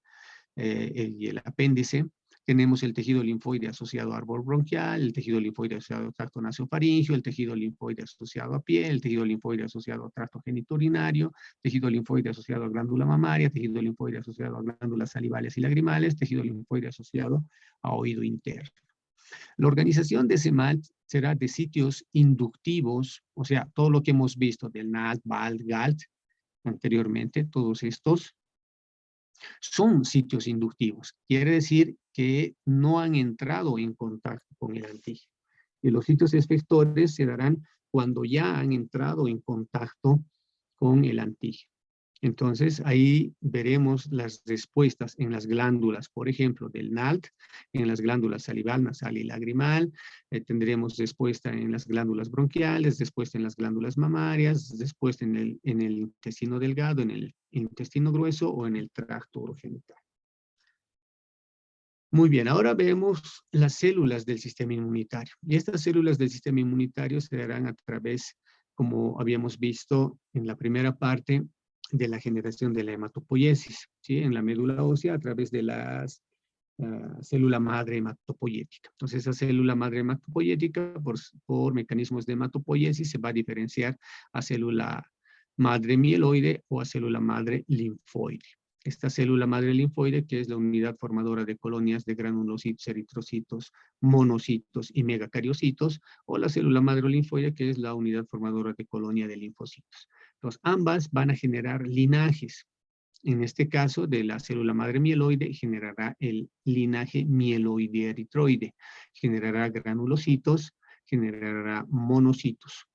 y el apéndice. Tenemos el tejido linfoide asociado a árbol bronquial, el tejido linfoide asociado al tracto nasofaringeo, el tejido linfoide asociado a piel, el tejido linfoide asociado al tracto genitourinario, tejido linfoide asociado a glándula mamaria, tejido linfoide asociado a glándulas salivales y lagrimales, tejido linfoide asociado a oído interno. La organización de ese MALT será de sitios inductivos, o sea, todo lo que hemos visto del NALT, BALT, GALT anteriormente, todos estos son sitios inductivos. Quiere decir que no han entrado en contacto con el antígeno. Y los sitios efectores se darán cuando ya han entrado en contacto con el antígeno. Entonces, ahí veremos las respuestas en las glándulas, por ejemplo, del NALT, en las glándulas salival, nasal y lagrimal. Tendremos respuesta en las glándulas bronquiales, respuesta en las glándulas mamarias, respuesta en el intestino delgado, en el intestino grueso o en el tracto urogenital. Muy bien, ahora vemos las células del sistema inmunitario. Y estas células del sistema inmunitario se darán a través, como habíamos visto en la primera parte, de la generación de la hematopoiesis, ¿sí?, en la médula ósea a través de la célula madre hematopoyética. Entonces, esa célula madre hematopoyética, por mecanismos de hematopoiesis, se va a diferenciar a célula madre mieloide o a célula madre linfoide. Esta célula madre linfoide, que es la unidad formadora de colonias de granulocitos, eritrocitos, monocitos y megacariocitos, o la célula madre linfoide, que es la unidad formadora de colonia de linfocitos. Entonces, ambas van a generar linajes. En este caso, de la célula madre mieloide, generará el linaje mieloide eritroide, generará granulocitos, generará monocitos.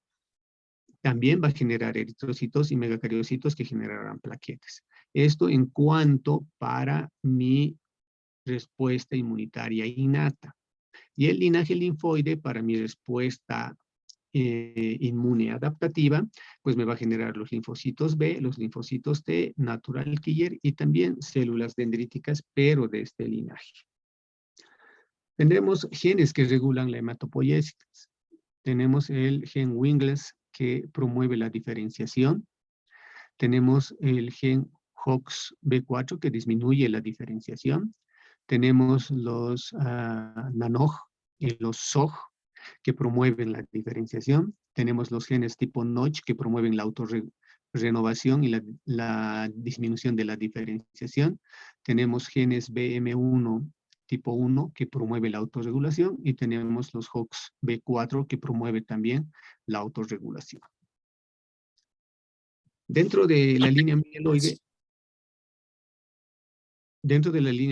También va a generar eritrocitos y megacariocitos que generarán plaquetas. Esto en cuanto para mi respuesta inmunitaria innata. Y el linaje linfoide para mi respuesta inmune adaptativa, pues me va a generar los linfocitos B, los linfocitos T, natural killer y también células dendríticas, pero de este linaje. Tendremos genes que regulan la hematopoiesis. Tenemos el gen Wingles que promueve la diferenciación. Tenemos el gen HOXB4 que disminuye la diferenciación. Tenemos los NANOG y los SOG que promueven la diferenciación. Tenemos los genes tipo Notch que promueven la autorrenovación y la disminución de la diferenciación. Tenemos genes BM1 tipo 1 que promueve la autorregulación y tenemos los HOXB4 que promueve también la autorregulación. Dentro de la línea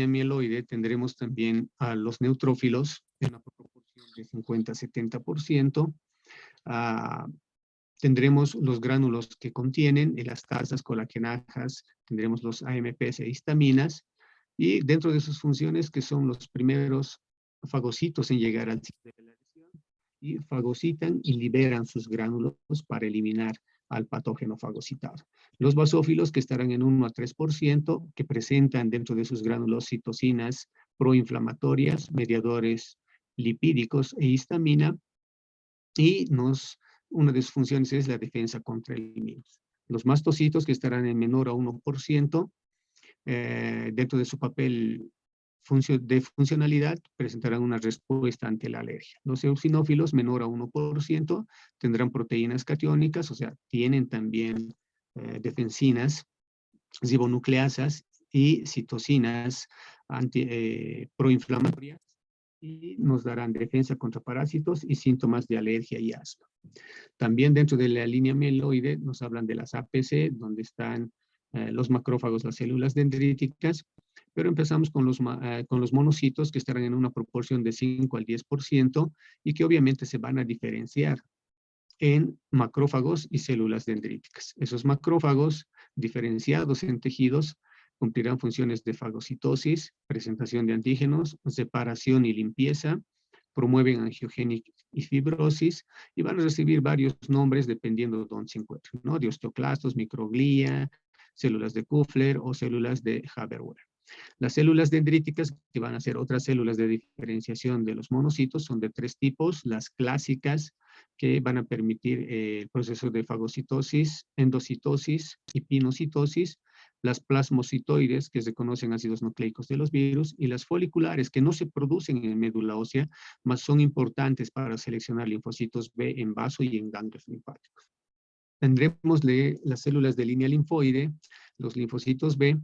mieloide, tendremos también a los neutrófilos en una proporción de 50-70%. Tendremos los gránulos que contienen elastasas, colagenasas, tendremos los AMPs e histaminas, y dentro de sus funciones, que son los primeros fagocitos en llegar al sitio de la lesión, y fagocitan y liberan sus gránulos para eliminar al patógeno fagocitado. Los basófilos, que estarán en 1 a 3%, que presentan dentro de sus gránulos citocinas proinflamatorias, mediadores lipídicos e histamina, y una de sus funciones es la defensa contra el virus. Los mastocitos, que estarán en menor a 1%, dentro de su papel de funcionalidad, presentarán una respuesta ante la alergia. Los eosinófilos, menor a 1%, tendrán proteínas catiónicas, o sea, tienen también defensinas, ribonucleasas y citocinas proinflamatorias, y nos darán defensa contra parásitos y síntomas de alergia y asma. También dentro de la línea mieloide nos hablan de las APC, donde están los macrófagos, las células dendríticas, pero empezamos con los monocitos, que estarán en una proporción de 5 al 10% y que obviamente se van a diferenciar en macrófagos y células dendríticas. Esos macrófagos diferenciados en tejidos cumplirán funciones de fagocitosis, presentación de antígenos, separación y limpieza, promueven angiogénesis y fibrosis, y van a recibir varios nombres dependiendo de dónde se encuentren, ¿no? De osteoclastos, microglía, células de Kupffer o células de Haber-Wöhr. Las células dendríticas, que van a ser otras células de diferenciación de los monocitos, son de 3 tipos. Las clásicas, que van a permitir el proceso de fagocitosis, endocitosis y pinocitosis. Las plasmocitoides, que se conocen ácidos nucleicos de los virus, y las foliculares, que no se producen en médula ósea, mas son importantes para seleccionar linfocitos B en vaso y en ganglios linfáticos. Tendremos las células de línea linfoide, los linfocitos B.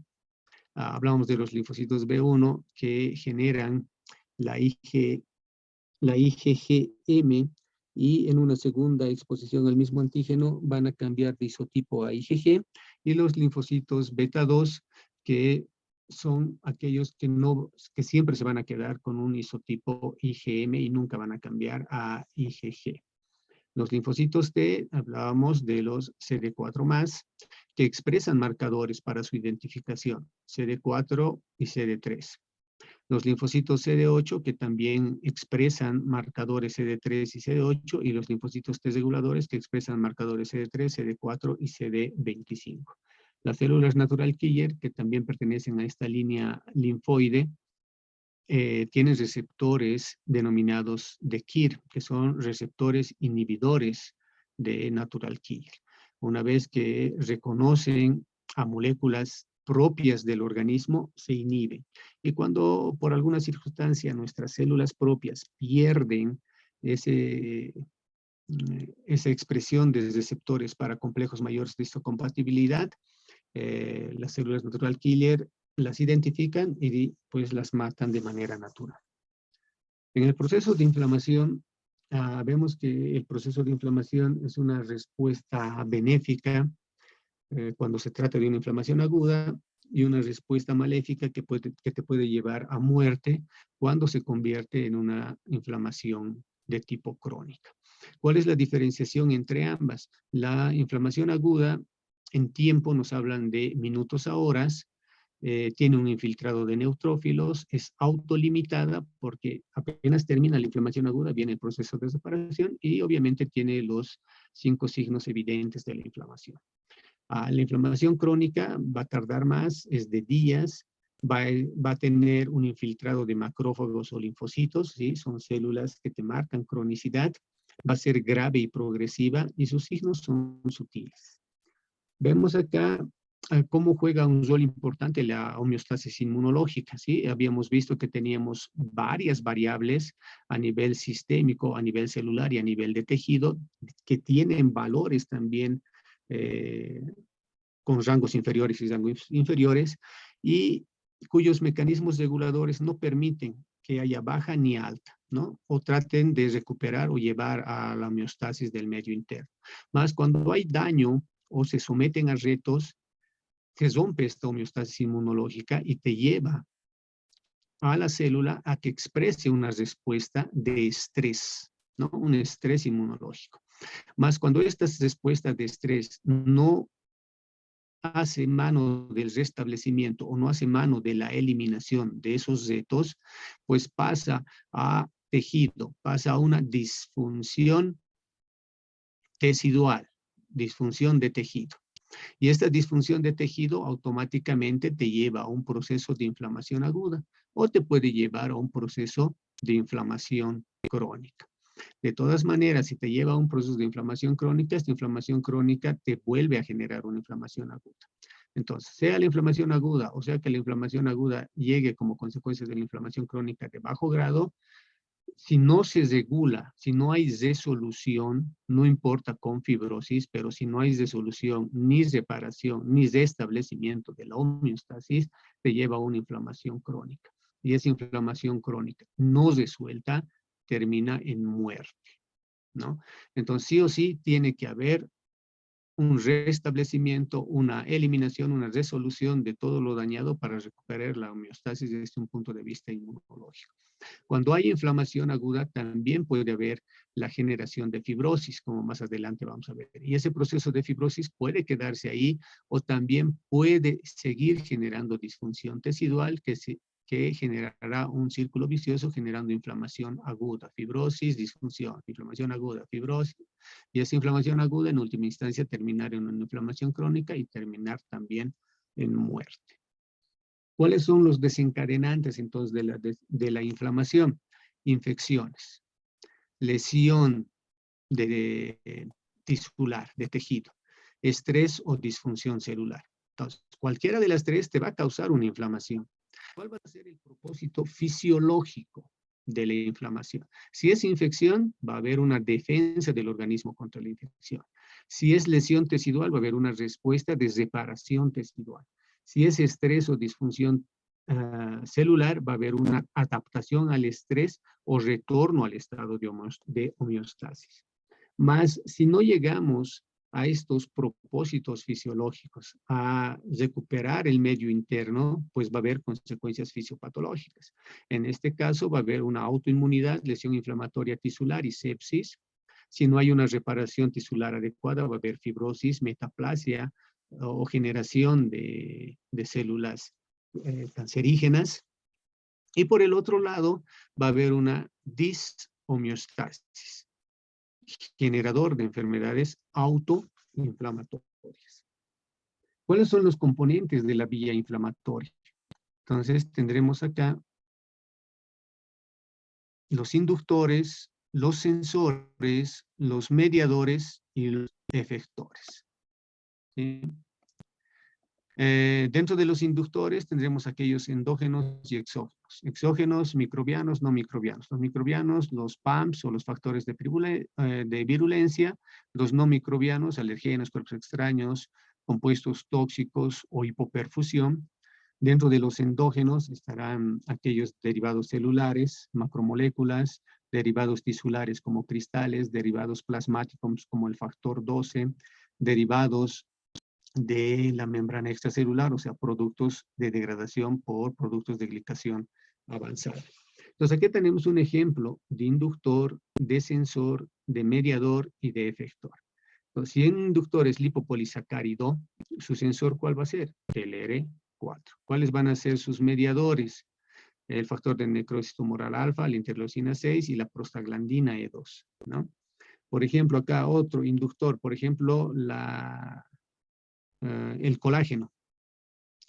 Hablamos de los linfocitos B1 que generan la IgGM, y en una segunda exposición al mismo antígeno van a cambiar de isotipo a IgG, y los linfocitos beta 2 que son aquellos que siempre se van a quedar con un isotipo IgM y nunca van a cambiar a IgG. Los linfocitos T, hablábamos de los CD4+, que expresan marcadores para su identificación, CD4 y CD3. Los linfocitos CD8, que también expresan marcadores CD3 y CD8, y los linfocitos T reguladores, que expresan marcadores CD3, CD4 y CD25. Las células natural killer, que también pertenecen a esta línea linfoide, tienen receptores denominados de KIR, que son receptores inhibidores de natural killer. Una vez que reconocen a moléculas propias del organismo, se inhiben. Y cuando por alguna circunstancia nuestras células propias pierden esa expresión de receptores para complejos mayores de histocompatibilidad, las células natural killer las identifican y pues las matan de manera natural. En el proceso de inflamación, vemos que el proceso de inflamación es una respuesta benéfica cuando se trata de una inflamación aguda, y una respuesta maléfica que te puede llevar a muerte cuando se convierte en una inflamación de tipo crónica. ¿Cuál es la diferenciación entre ambas? La inflamación aguda, en tiempo nos hablan de minutos a horas, tiene un infiltrado de neutrófilos, es autolimitada porque apenas termina la inflamación aguda, viene el proceso de separación y obviamente tiene los 5 signos evidentes de la inflamación. La inflamación crónica va a tardar más, es de días, va a tener un infiltrado de macrófagos o linfocitos, ¿sí? Son células que te marcan cronicidad, va a ser grave y progresiva y sus signos son sutiles. Vemos acá cómo juega un rol importante la homeostasis inmunológica, ¿sí? Habíamos visto que teníamos varias variables a nivel sistémico, a nivel celular y a nivel de tejido que tienen valores también con rangos inferiores y rangos inferiores y cuyos mecanismos reguladores no permiten que haya baja ni alta, ¿no? O traten de recuperar o llevar a la homeostasis del medio interno. Más cuando hay daño o se someten a retos, se rompe esta homeostasis inmunológica y te lleva a la célula a que exprese una respuesta de estrés, ¿no? Un estrés inmunológico. Más cuando estas respuestas de estrés no hace mano del restablecimiento o no hace mano de la eliminación de esos retos, pues pasa a tejido, pasa a una disfunción tecidual, disfunción de tejido. Y esta disfunción de tejido automáticamente te lleva a un proceso de inflamación aguda o te puede llevar a un proceso de inflamación crónica. De todas maneras, si te lleva a un proceso de inflamación crónica, esta inflamación crónica te vuelve a generar una inflamación aguda. Entonces, sea la inflamación aguda o sea que la inflamación aguda llegue como consecuencia de la inflamación crónica de bajo grado, si no se regula, si no hay resolución, no importa con fibrosis, pero si no hay resolución, ni reparación, ni restablecimiento de la homeostasis, te lleva a una inflamación crónica. Y esa inflamación crónica no resuelta termina en muerte, ¿no? Entonces, sí o sí, tiene que haber un restablecimiento, una eliminación, una resolución de todo lo dañado para recuperar la homeostasis desde un punto de vista inmunológico. Cuando hay inflamación aguda, también puede haber la generación de fibrosis, como más adelante vamos a ver. Y ese proceso de fibrosis puede quedarse ahí o también puede seguir generando disfunción tecidual que generará un círculo vicioso generando inflamación aguda, fibrosis, disfunción, inflamación aguda, fibrosis. Y esa inflamación aguda en última instancia terminar en una inflamación crónica y terminar también en muerte. ¿Cuáles son los desencadenantes entonces de la inflamación? Infecciones, lesión tisular, de tejido, estrés o disfunción celular. Entonces, cualquiera de las tres te va a causar una inflamación. ¿Cuál va a ser el propósito fisiológico de la inflamación? Si es infección, va a haber una defensa del organismo contra la infección. Si es lesión tecidual, va a haber una respuesta de reparación tecidual. Si es estrés o disfunción celular, va a haber una adaptación al estrés o retorno al estado de homeostasis. Más, si no llegamos a estos propósitos fisiológicos, a recuperar el medio interno, pues va a haber consecuencias fisiopatológicas. En este caso va a haber una autoinmunidad, lesión inflamatoria tisular y sepsis. Si no hay una reparación tisular adecuada, va a haber fibrosis, metaplasia o generación de células cancerígenas. Y por el otro lado, va a haber una dishomeostasis, generador de enfermedades autoinflamatorias. ¿Cuáles son los componentes de la vía inflamatoria? Entonces tendremos acá los inductores, los sensores, los mediadores y los efectores. ¿Sí? Dentro de los inductores tendremos aquellos endógenos y exógenos. Exógenos, microbianos, no microbianos. Los microbianos, los PAMPs o los factores de virulencia. Los no microbianos, alergenos, cuerpos extraños, compuestos tóxicos o hipoperfusión. Dentro de los endógenos estarán aquellos derivados celulares, macromoléculas, derivados tisulares como cristales, derivados plasmáticos como el factor 12, derivados de la membrana extracelular, o sea, productos de degradación por productos de glicación avanzada. Entonces, aquí tenemos un ejemplo de inductor, de sensor, de mediador y de efector. Entonces, si un inductor es lipopolisacárido, su sensor, ¿cuál va a ser? El R. B4. ¿Cuáles van a ser sus mediadores? El factor de necrosis tumoral alfa, la interleucina 6 y la prostaglandina E2, ¿no? Por ejemplo, acá otro inductor, por ejemplo, el colágeno,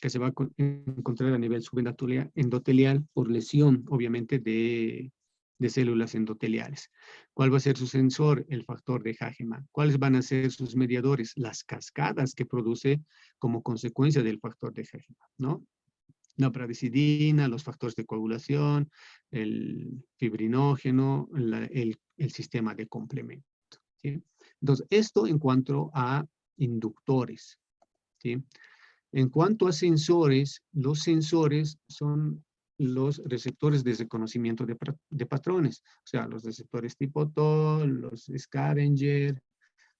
que se va a encontrar a nivel subendotelial por lesión, obviamente, de células endoteliales. ¿Cuál va a ser su sensor? El factor de Hagemann. ¿Cuáles van a ser sus mediadores? Las cascadas que produce como consecuencia del factor de Hagemann, ¿no? La pradecidina, los factores de coagulación, el fibrinógeno, el sistema de complemento, ¿sí? Entonces, esto en cuanto a inductores, ¿sí? En cuanto a sensores, los sensores son los receptores de reconocimiento de patrones, o sea, los receptores tipo TOL, los Scavenger,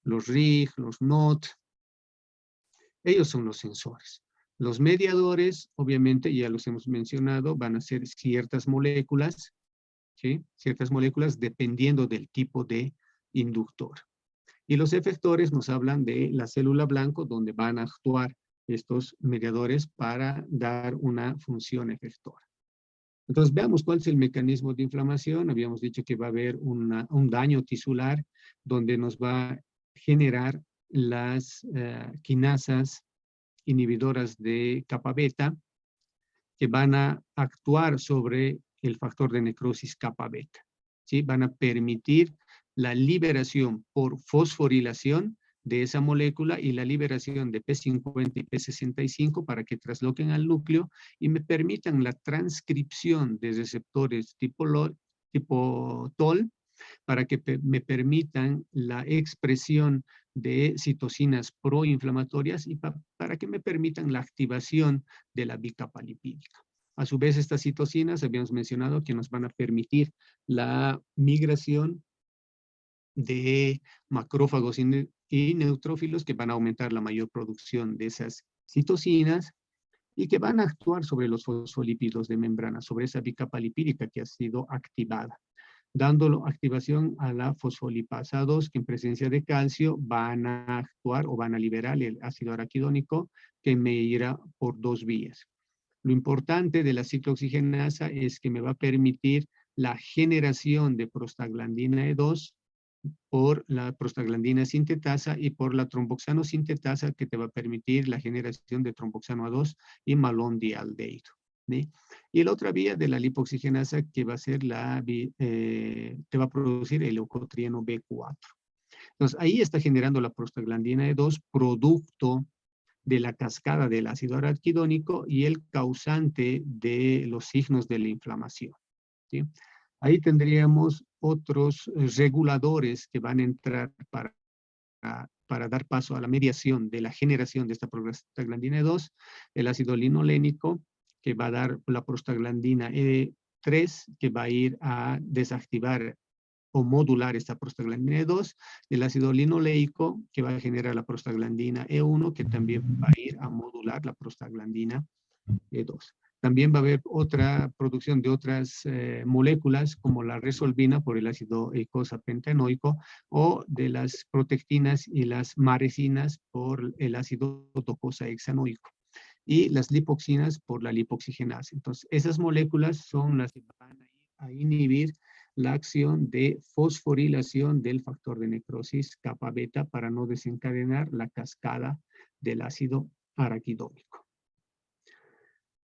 los RIG, los NOT, ellos son los sensores. Los mediadores, obviamente, ya los hemos mencionado, van a ser ciertas moléculas, ¿sí? Ciertas moléculas dependiendo del tipo de inductor. Y los efectores nos hablan de la célula blanco, donde van a actuar estos mediadores para dar una función efectora. Entonces, veamos cuál es el mecanismo de inflamación. Habíamos dicho que va a haber un daño tisular, donde nos va a generar las quinasas inhibidoras de capa beta, que van a actuar sobre el factor de necrosis capa beta, ¿sí? Van a permitir la liberación por fosforilación de esa molécula y la liberación de P50 y P65 para que trasloquen al núcleo y me permitan la transcripción de receptores tipo TOL para que me permitan la expresión de citocinas proinflamatorias y para que me permitan la activación de la bicapa lipídica. A su vez, estas citocinas, habíamos mencionado, que nos van a permitir la migración de macrófagos y neutrófilos que van a aumentar la mayor producción de esas citocinas y que van a actuar sobre los fosfolípidos de membrana, sobre esa bicapa lipídica que ha sido activada, dándolo activación a la fosfolipasa 2, que en presencia de calcio van a actuar o van a liberar el ácido araquidónico que me irá por dos vías. Lo importante de la ciclooxigenasa es que me va a permitir la generación de prostaglandina E2 por la prostaglandina sintetasa y por la tromboxano sintetasa, que te va a permitir la generación de tromboxano A2 y malondialdehído, ¿sí? Y la otra vía de la lipoxigenasa, que va a ser te va a producir el leucotrieno B4. Entonces, ahí está generando la prostaglandina E2, producto de la cascada del ácido araquidónico y el causante de los signos de la inflamación, ¿sí? Ahí tendríamos otros reguladores que van a entrar para dar paso a la mediación de la generación de esta prostaglandina E2, el ácido linolénico, que va a dar la prostaglandina E3, que va a ir a desactivar o modular esta prostaglandina E2, el ácido linoleico, que va a generar la prostaglandina E1, que también va a ir a modular la prostaglandina E2. También va a haber otra producción de otras moléculas, como la resolvina por el ácido eicosapentaenoico, o de las protectinas y las maresinas por el ácido docosahexanoico, y las lipoxinas por la lipoxigenasa. Entonces, esas moléculas son las que van a ir a inhibir la acción de fosforilación del factor de necrosis capa beta para no desencadenar la cascada del ácido araquidónico.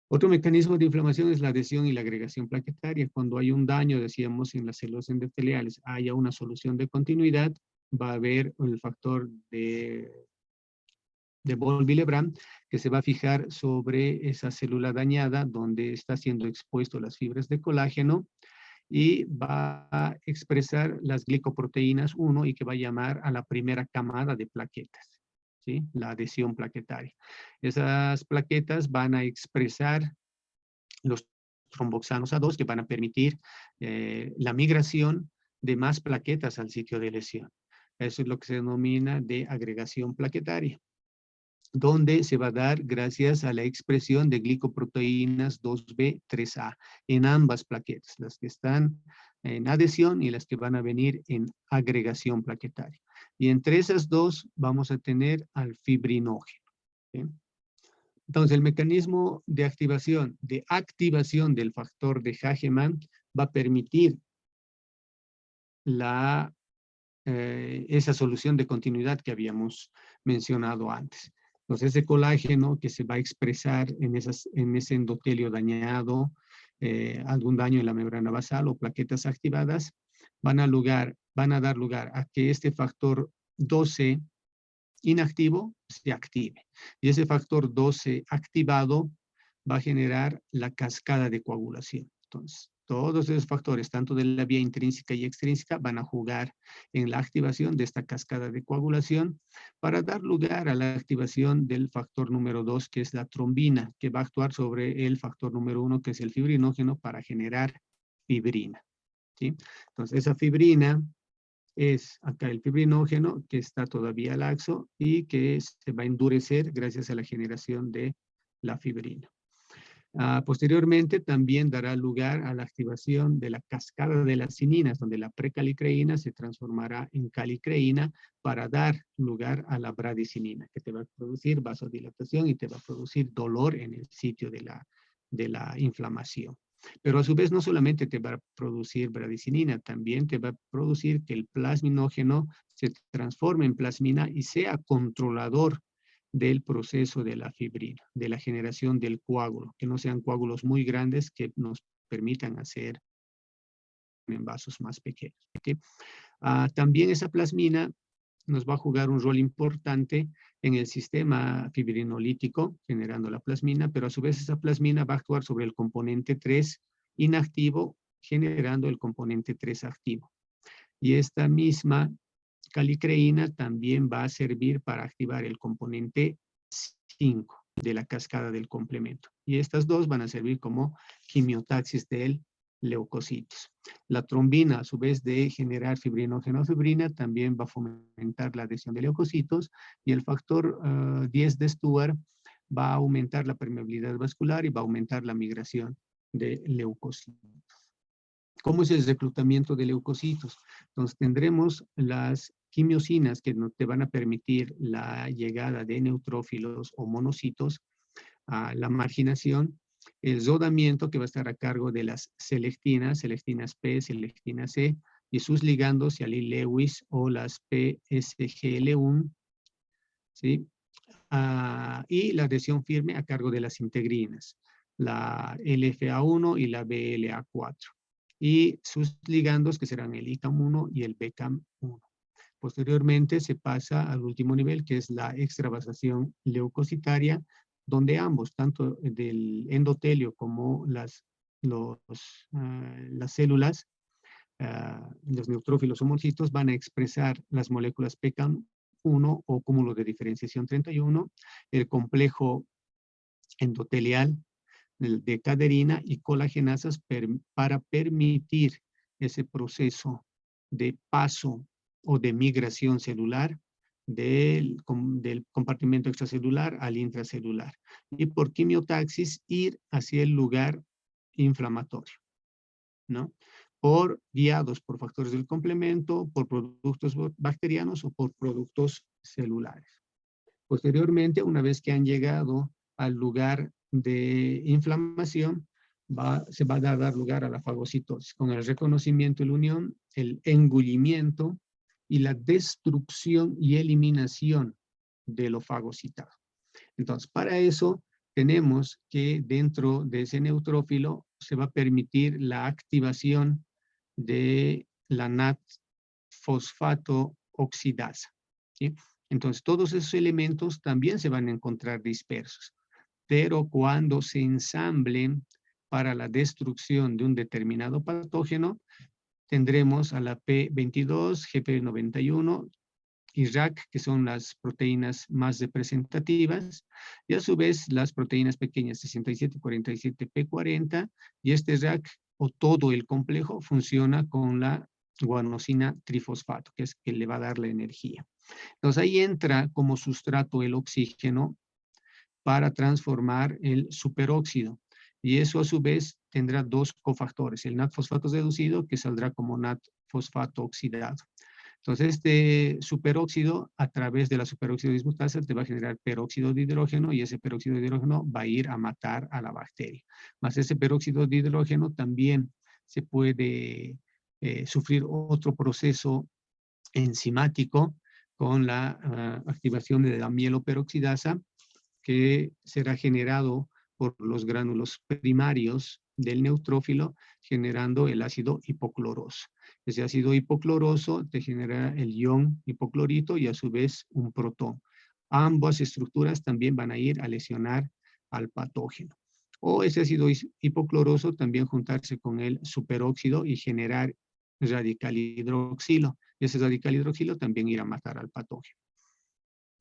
Otro mecanismo de inflamación es la adhesión y la agregación plaquetaria. Cuando hay un daño, decíamos, en las células endoteliales, haya una solución de continuidad, va a haber el factor de Bol-Willebrand, que se va a fijar sobre esa célula dañada donde está siendo expuesto las fibras de colágeno y va a expresar las glicoproteínas 1 y que va a llamar a la primera camada de plaquetas, ¿sí? La adhesión plaquetaria. Esas plaquetas van a expresar los tromboxanos A2 que van a permitir la migración de más plaquetas al sitio de lesión. Eso es lo que se denomina de agregación plaquetaria, donde se va a dar gracias a la expresión de glicoproteínas 2B3A en ambas plaquetas, las que están en adhesión y las que van a venir en agregación plaquetaria. Y entre esas dos vamos a tener al fibrinógeno, ¿sí? Entonces, el mecanismo de activación del factor de Hagemann va a permitir esa solución de continuidad que habíamos mencionado antes. Entonces, ese colágeno que se va a expresar en ese endotelio dañado, algún daño en la membrana basal o plaquetas activadas, van a dar lugar a que este factor 12 inactivo se active. Y ese factor 12 activado va a generar la cascada de coagulación. Entonces, todos esos factores, tanto de la vía intrínseca y extrínseca, van a jugar en la activación de esta cascada de coagulación para dar lugar a la activación del factor número 2, que es la trombina, que va a actuar sobre el factor número 1, que es el fibrinógeno, para generar fibrina. ¿Sí? Entonces, esa fibrina es acá el fibrinógeno que está todavía laxo y que se va a endurecer gracias a la generación de la fibrina. Posteriormente también dará lugar a la activación de la cascada de las cininas, donde la precalicreína se transformará en calicreína para dar lugar a la bradicinina, que te va a producir vasodilatación y te va a producir dolor en el sitio de la inflamación. Pero a su vez no solamente te va a producir bradicinina, también te va a producir que el plasminógeno se transforme en plasmina y sea controlador del proceso de la fibrina, de la generación del coágulo, que no sean coágulos muy grandes que nos permitan hacer en vasos más pequeños. ¿Okay? También esa plasmina nos va a jugar un rol importante en el sistema fibrinolítico, generando la plasmina, pero a su vez esa plasmina va a actuar sobre el componente 3 inactivo, generando el componente 3 activo. Y esta misma calicreína también va a servir para activar el componente 5 de la cascada del complemento. Y estas dos van a servir como quimiotaxis del leucocitos. La trombina, a su vez de generar fibrinogenofibrina, también va a fomentar la adhesión de leucocitos y el factor 10 de Stuart va a aumentar la permeabilidad vascular y va a aumentar la migración de leucocitos. ¿Cómo es el reclutamiento de leucocitos? Entonces tendremos las quimiosinas que te van a permitir la llegada de neutrófilos o monocitos a la marginación, el rodamiento que va a estar a cargo de las selectinas P, selectina C, y sus ligandos, Lewis o las PSGL1, ¿sí? Y la adhesión firme a cargo de las integrinas, la LFA1 y la BLA4. Y sus ligandos que serán el ICAM1 y el BCAM1. Posteriormente se pasa al último nivel, que es la extravasación leucocitaria, donde ambos, tanto del endotelio como las células, los neutrófilos o monocitos, van a expresar las moléculas PCAM1 o cúmulo de diferenciación 31, el complejo endotelial de caderina y colagenasas para permitir ese proceso de paso o de migración celular del compartimento extracelular al intracelular. Y por quimiotaxis ir hacia el lugar inflamatorio, ¿no? Guiados por factores del complemento, por productos bacterianos o por productos celulares. Posteriormente, una vez que han llegado al lugar de inflamación, se va a dar lugar a la fagocitosis, con el reconocimiento y la unión, el engullimiento y la destrucción y eliminación de lo fagocitado. Entonces, para eso tenemos que dentro de ese neutrófilo se va a permitir la activación de la NAT-fosfato oxidasa, ¿sí? Entonces, todos esos elementos también se van a encontrar dispersos, pero cuando se ensamblen para la destrucción de un determinado patógeno, tendremos a la P22, GP91 y RAC, que son las proteínas más representativas, y a su vez las proteínas pequeñas 67, 47, P40, y este RAC o todo el complejo funciona con la guanosina trifosfato, que es que le va a dar la energía. Entonces ahí entra como sustrato el oxígeno para transformar el superóxido. Y eso a su vez tendrá dos cofactores, el NAT fosfato reducido que saldrá como NAT fosfato oxidado. Entonces, este superóxido, a través de la superóxido dismutasa, te va a generar peróxido de hidrógeno y ese peróxido de hidrógeno va a ir a matar a la bacteria. Más ese peróxido de hidrógeno también se puede sufrir otro proceso enzimático con la activación de la mieloperoxidasa, que será generado por los gránulos primarios del neutrófilo, generando el ácido hipocloroso. Ese ácido hipocloroso te genera el ion hipoclorito y a su vez un protón. Ambas estructuras también van a ir a lesionar al patógeno. O ese ácido hipocloroso también juntarse con el superóxido y generar radical hidroxilo. Y ese radical hidroxilo también irá a matar al patógeno.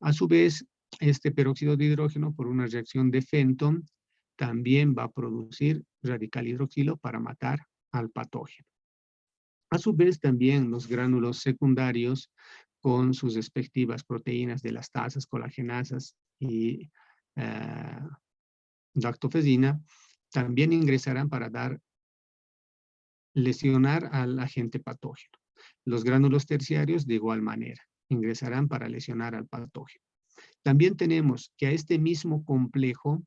A su vez, este peróxido de hidrógeno, por una reacción de Fenton, también va a producir radical hidroxilo para matar al patógeno. A su vez, también los gránulos secundarios, con sus respectivas proteínas de elastasas, colagenasas y lactofesina, también ingresarán para lesionar al agente patógeno. Los gránulos terciarios, de igual manera, ingresarán para lesionar al patógeno. También tenemos que a este mismo complejo,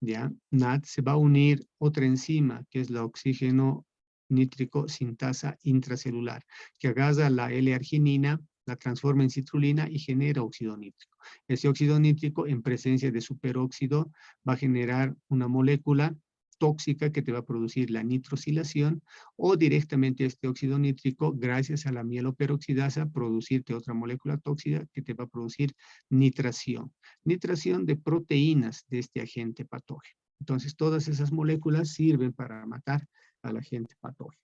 ¿ya? NAD, se va a unir otra enzima, que es la oxígeno nítrico sintasa intracelular, que agarra la L-arginina, la transforma en citrulina y genera óxido nítrico. Ese óxido nítrico, en presencia de superóxido, va a generar una molécula tóxica que te va a producir la nitrosilación, o directamente este óxido nítrico, gracias a la mieloperoxidasa, producirte otra molécula tóxica que te va a producir nitración. Nitración de proteínas de este agente patógeno. Entonces, todas esas moléculas sirven para matar al agente patógeno.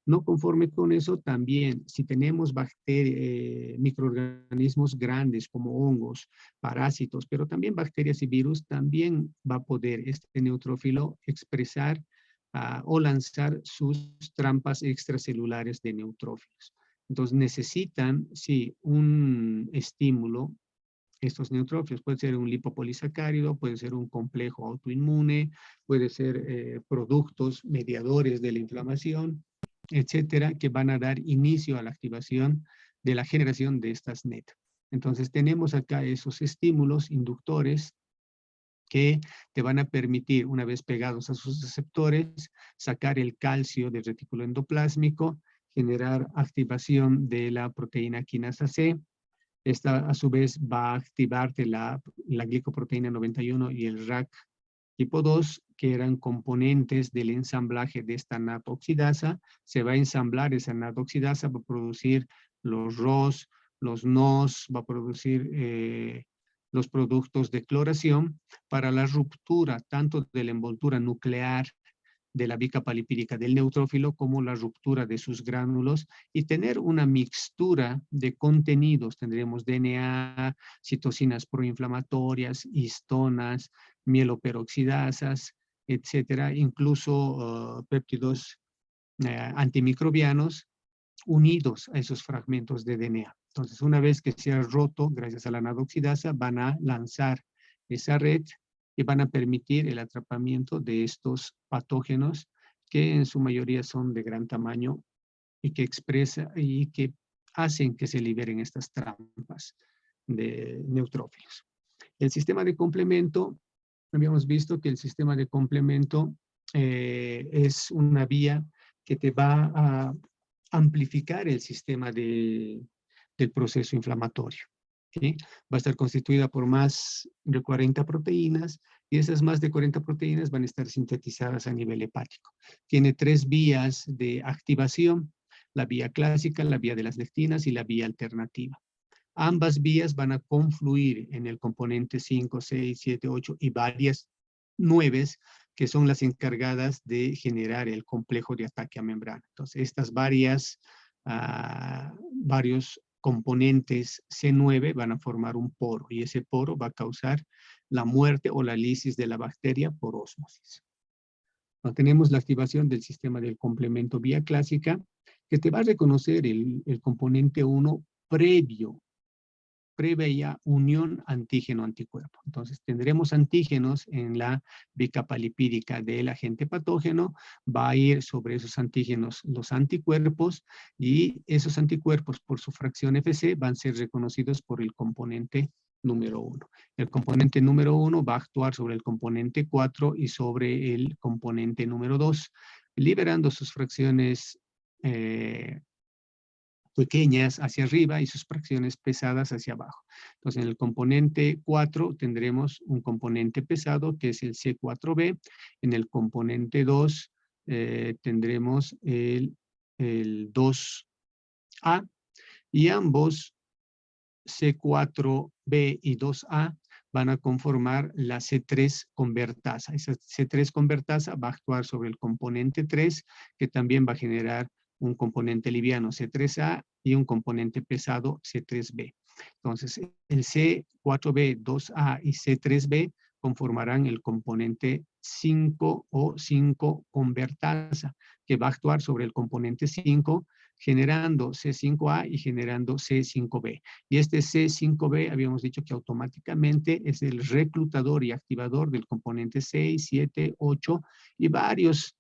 No conforme con eso, también, si tenemos microorganismos grandes como hongos, parásitos, pero también bacterias y virus, también va a poder este neutrófilo expresar o lanzar sus trampas extracelulares de neutrófilos. Entonces necesitan, sí, un estímulo. Estos neutrófilos puede ser un lipopolisacárido, puede ser un complejo autoinmune, puede ser productos mediadores de la inflamación, etcétera, que van a dar inicio a la activación de la generación de estas NET. Entonces tenemos acá esos estímulos inductores que te van a permitir, una vez pegados a sus receptores, sacar el calcio del retículo endoplásmico, generar activación de la proteína quinasa C. Esta a su vez va a activarte la glicoproteína 91 y el RAC tipo 2, que eran componentes del ensamblaje de esta NAT oxidasa. Se va a ensamblar esa NAT oxidasa, va a producir los ROS, los NOS, va a producir los productos de cloración para la ruptura tanto de la envoltura nuclear de la bicapa lipídica del neutrófilo como la ruptura de sus gránulos y tener una mixtura de contenidos. Tendremos DNA, citocinas proinflamatorias, histonas, mieloperoxidasas, etcétera, incluso péptidos antimicrobianos unidos a esos fragmentos de DNA. Entonces, una vez que se ha roto, gracias a la nadoxidasa, van a lanzar esa red y van a permitir el atrapamiento de estos patógenos que en su mayoría son de gran tamaño y que hacen que se liberen estas trampas de neutrófilos. El sistema de complemento, habíamos visto que el sistema de complemento es una vía que te va a amplificar el sistema del proceso inflamatorio. ¿Sí? Va a estar constituida por más de 40 proteínas y esas más de 40 proteínas van a estar sintetizadas a nivel hepático. Tiene 3 vías de activación, la vía clásica, la vía de las lectinas y la vía alternativa. Ambas vías van a confluir en el componente 5, 6, 7, 8 y varias 9, que son las encargadas de generar el complejo de ataque a membrana. Entonces, estas varios componentes C9 van a formar un poro y ese poro va a causar la muerte o la lisis de la bacteria por ósmosis. Tenemos la activación del sistema del complemento vía clásica, que te va a reconocer el componente 1 previo previa unión antígeno-anticuerpo. Entonces, tendremos antígenos en la bicapa lipídica del agente patógeno, va a ir sobre esos antígenos los anticuerpos, y esos anticuerpos por su fracción FC van a ser reconocidos por el componente número 1. El componente número 1 va a actuar sobre el componente 4 y sobre el componente número 2, liberando sus fracciones pequeñas hacia arriba y sus fracciones pesadas hacia abajo. Entonces, en el componente 4 tendremos un componente pesado que es el C4B. En el componente 2 tendremos el 2A, y ambos C4B y 2A van a conformar la C3 convertasa. Esa C3 convertasa va a actuar sobre el componente 3, que también va a generar un componente liviano C3A y un componente pesado C3B. Entonces, el C4B, 2A y C3B conformarán el componente 5 o 5 convertasa, que va a actuar sobre el componente 5, generando C5A y generando C5B. Y este C5B habíamos dicho que automáticamente es el reclutador y activador del componente 6, 7, 8 y varios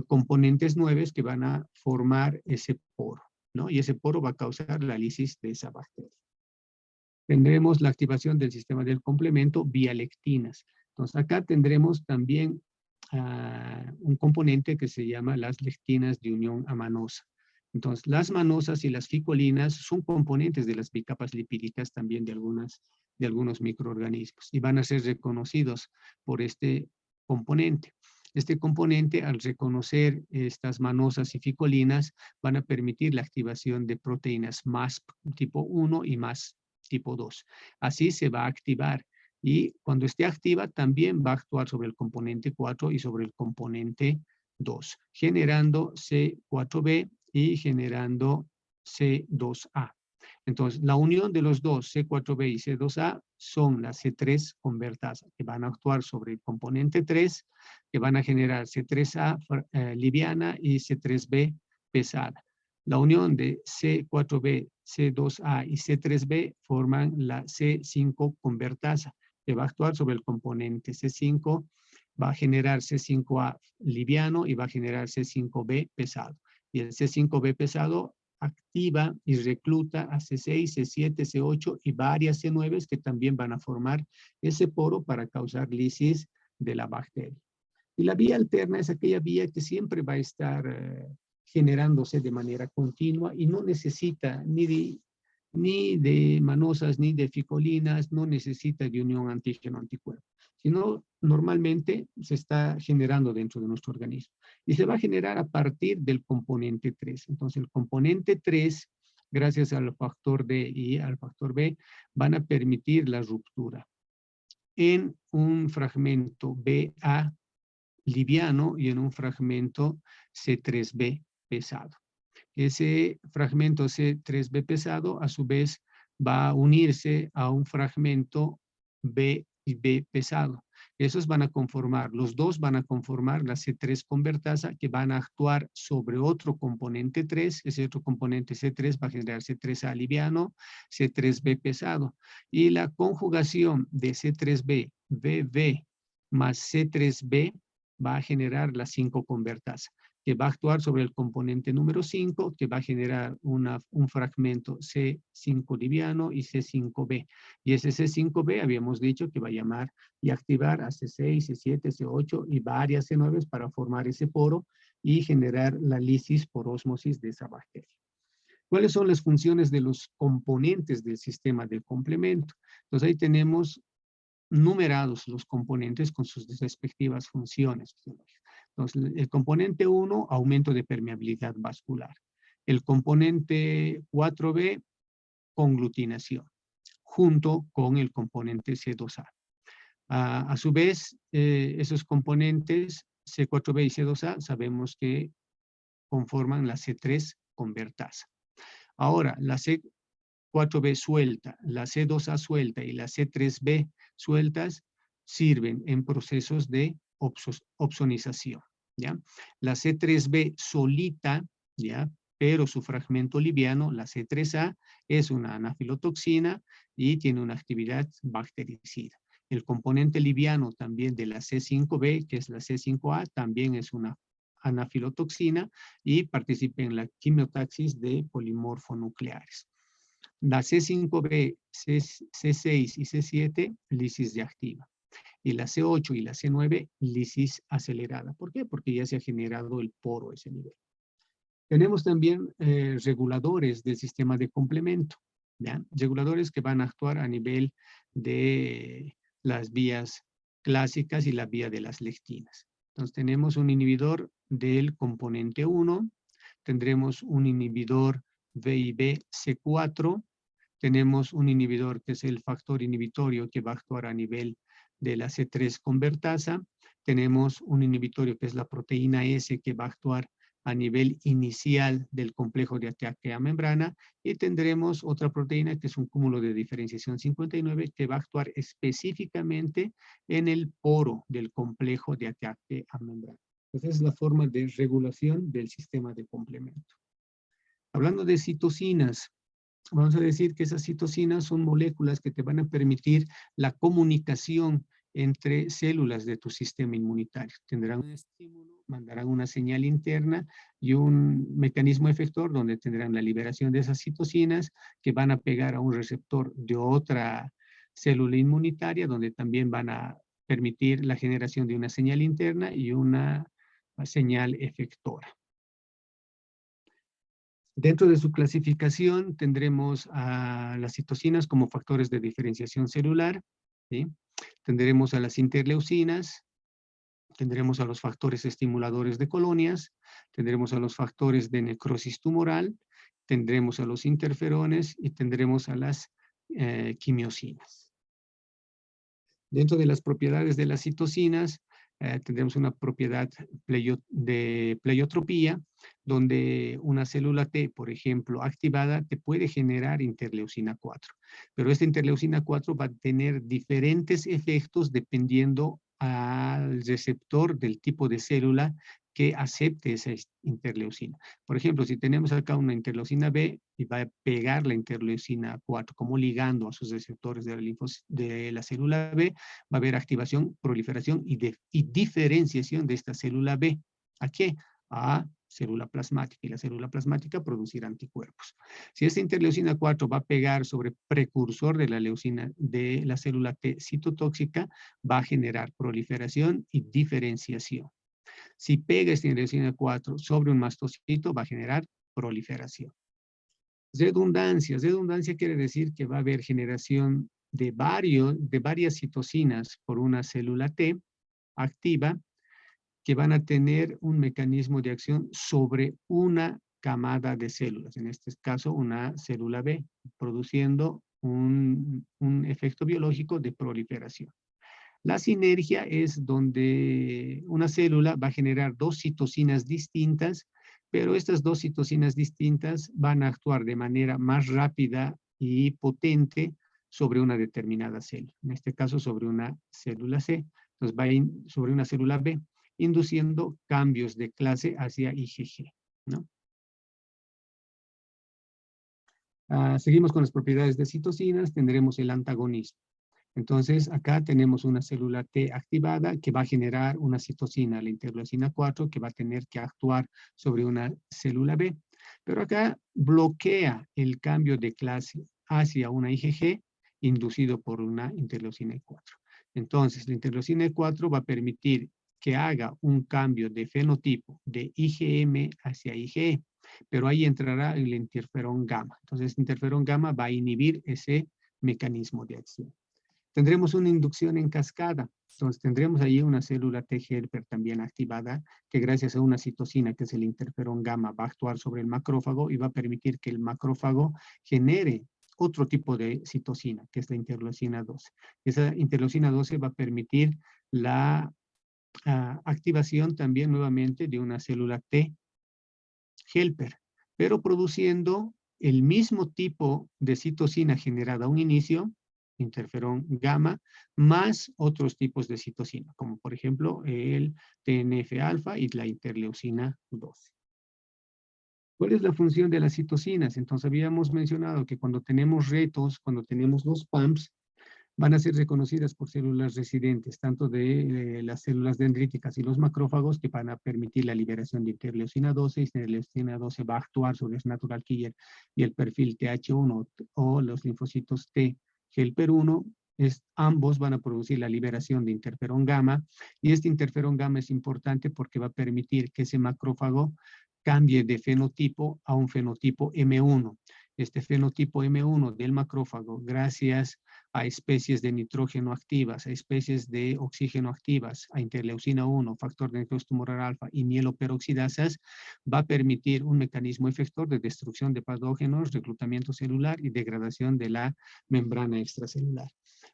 componentes 9 que van a formar ese poro, ¿no? Y ese poro va a causar la lisis de esa bacteria. Tendremos la activación del sistema del complemento vía lectinas. Entonces, acá tendremos también un componente que se llama las lectinas de unión amanosa. Entonces, las manosas y las ficolinas son componentes de las bicapas lipídicas también de algunos microorganismos, y van a ser reconocidos por este componente. Este componente, al reconocer estas manosas y ficolinas, van a permitir la activación de proteínas MASP tipo 1 y MASP tipo 2. Así se va a activar, y cuando esté activa también va a actuar sobre el componente 4 y sobre el componente 2, generando C4B y generando C2A. Entonces, la unión de los dos, C4B y C2A, son las C3 convertasas, que van a actuar sobre el componente 3, que van a generar C3A liviana y C3B pesada. La unión de C4B, C2A y C3B forman la C5 convertasa, que va a actuar sobre el componente C5, va a generar C5A liviano y va a generar C5B pesado. Y el C5B pesado activa y recluta a C6, C7, C8 y varias C9 que también van a formar ese poro para causar lisis de la bacteria. Y la vía alterna es aquella vía que siempre va a estar generándose de manera continua y no necesita ni de manosas ni de ficolinas, no necesita de unión antígeno-anticuerpo, sino normalmente se está generando dentro de nuestro organismo. Y se va a generar a partir del componente 3. Entonces, el componente 3, gracias al factor D y al factor B, van a permitir la ruptura en un fragmento BA liviano y en un fragmento C3B pesado. Ese fragmento C3B pesado, a su vez, va a unirse a un fragmento B y B pesado. Esos van a conformar, los dos van a conformar la C3 convertasa, que van a actuar sobre otro componente 3. Ese otro componente C3 va a generar C3A liviano, C3B pesado. Y la conjugación de C3B, BB más C3B va a generar la 5 convertasa, que va a actuar sobre el componente número 5, que va a generar un fragmento C5 liviano y C5B. Y ese C5B habíamos dicho que va a llamar y activar a C6, C7, C8 y varias C9 para formar ese poro y generar la lisis por ósmosis de esa bacteria. ¿Cuáles son las funciones de los componentes del sistema de complemento? Entonces ahí tenemos numerados los componentes con sus respectivas funciones. Entonces, el componente 1, aumento de permeabilidad vascular. El componente 4B, conglutinación, junto con el componente C2A. A su vez, esos componentes C4B y C2A sabemos que conforman la C3 convertasa. Ahora, la C4B suelta, la C2A suelta y la C3B sueltas sirven en procesos de opsonización, ¿ya? La C3B solita, ¿ya? pero su fragmento liviano, la C3A, es una anafilotoxina y tiene una actividad bactericida. El componente liviano también de la C5B, que es la C5A, también es una anafilotoxina y participa en la quimiotaxis de polimorfonucleares. La C5B, C6 y C7, lisis reactiva. Y la C8 y la C9, lisis acelerada. ¿Por qué? Porque ya se ha generado el poro a ese nivel. Tenemos también reguladores del sistema de complemento, ¿ya? Reguladores que van a actuar a nivel de las vías clásicas y la vía de las lectinas. Entonces tenemos un inhibidor del componente 1, tendremos un inhibidor VIB-C4, tenemos un inhibidor que es el factor inhibitorio que va a actuar a nivel de la C3 convertasa, tenemos un inhibitorio que es la proteína S que va a actuar a nivel inicial del complejo de ataque a membrana y tendremos otra proteína que es un cúmulo de diferenciación 59 que va a actuar específicamente en el poro del complejo de ataque a membrana. Entonces es la forma de regulación del sistema de complemento. Hablando de citocinas, vamos a decir que esas citocinas son moléculas que te van a permitir la comunicación entre células de tu sistema inmunitario. Tendrán un estímulo, mandarán una señal interna y un mecanismo efector donde tendrán la liberación de esas citocinas que van a pegar a un receptor de otra célula inmunitaria donde también van a permitir la generación de una señal interna y una señal efectora. Dentro de su clasificación tendremos a las citocinas como factores de diferenciación celular, ¿sí? Tendremos a las interleucinas, tendremos a los factores estimuladores de colonias, tendremos a los factores de necrosis tumoral, tendremos a los interferones y tendremos a las quimiosinas. Dentro de las propiedades de las citocinas, tendremos una propiedad de pleiotropía, donde una célula T, por ejemplo, activada, te puede generar interleucina 4. Pero esta interleucina 4 va a tener diferentes efectos dependiendo al receptor del tipo de célula que acepte esa interleucina. Por ejemplo, si tenemos acá una interleucina B y va a pegar la interleucina 4 como ligando a sus receptores de la célula B, va a haber activación, proliferación y diferenciación de esta célula B. ¿A qué? A célula plasmática, y la célula plasmática producirá anticuerpos. Si esta interleucina 4 va a pegar sobre precursor de la leucina de la célula T citotóxica, va a generar proliferación y diferenciación. Si pega esta interleucina 4 sobre un mastocito, va a generar proliferación. Redundancias. Redundancia quiere decir que va a haber generación de varias citocinas por una célula T activa que van a tener un mecanismo de acción sobre una camada de células, en este caso una célula B, produciendo un efecto biológico de proliferación. La sinergia es donde una célula va a generar dos citocinas distintas, pero estas dos citocinas distintas van a actuar de manera más rápida y potente sobre una determinada célula. En este caso, sobre una célula C. Entonces, va sobre una célula B, induciendo cambios de clase hacia IgG, ¿no? Seguimos con las propiedades de citocinas. Tendremos el antagonismo. Entonces, acá tenemos una célula T activada que va a generar una citocina, la interleucina 4, que va a tener que actuar sobre una célula B. Pero acá bloquea el cambio de clase hacia una IgG inducido por una interleucina 4. Entonces, la interleucina 4 va a permitir que haga un cambio de fenotipo de IgM hacia IgE, pero ahí entrará el interferón gamma. Entonces, el interferón gamma va a inhibir ese mecanismo de acción. Tendremos una inducción en cascada. Entonces tendremos ahí una célula T helper también activada que gracias a una citocina que es el interferón gamma va a actuar sobre el macrófago y va a permitir que el macrófago genere otro tipo de citocina que es la interleucina 12. Esa interleucina 12 va a permitir la activación también nuevamente de una célula T helper, pero produciendo el mismo tipo de citocina generada a un inicio, interferón gamma, más otros tipos de citocina, como por ejemplo el TNF-alfa y la interleucina 12. ¿Cuál es la función de las citocinas? Entonces habíamos mencionado que cuando tenemos retos, cuando tenemos los PAMPs, van a ser reconocidas por células residentes, tanto de las células dendríticas y los macrófagos, que van a permitir la liberación de interleucina 12, y interleucina 12 va a actuar sobre el natural killer y el perfil TH1 o los linfocitos T helper 1, ambos van a producir la liberación de interferón gamma, y este interferón gamma es importante porque va a permitir que ese macrófago cambie de fenotipo a un fenotipo M1. Este fenotipo M1 del macrófago, gracias a especies de nitrógeno activas, a especies de oxígeno activas, a interleucina 1, factor de necrosis tumoral alfa y mieloperoxidasas, va a permitir un mecanismo efector de destrucción de patógenos, reclutamiento celular y degradación de la membrana extracelular.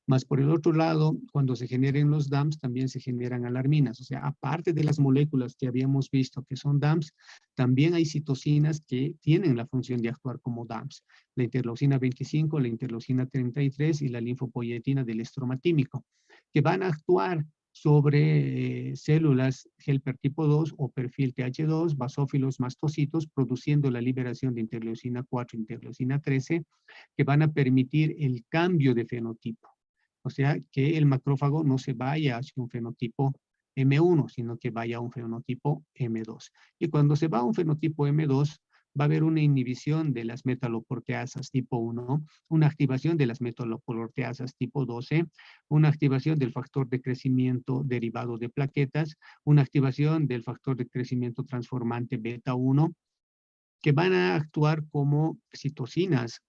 Más por el otro lado, cuando se generen los DAMs, también se generan alarminas. O sea, aparte de las moléculas que habíamos visto que son DAMs, también hay citocinas que tienen la función de actuar como DAMs. La interleucina 25, la interleucina 33 y la linfopoietina del estromatímico, que van a actuar sobre células helper tipo 2 o perfil TH2, basófilos, mastocitos, produciendo la liberación de interleucina 4 e interleucina 13, que van a permitir el cambio de fenotipo. O sea, que el macrófago no se vaya hacia un fenotipo M1, sino que vaya a un fenotipo M2. Y cuando se va a un fenotipo M2, va a haber una inhibición de las metaloproteasas tipo 1, una activación de las metaloproteasas tipo 12, una activación del factor de crecimiento derivado de plaquetas, una activación del factor de crecimiento transformante beta 1, que van a actuar como citocinas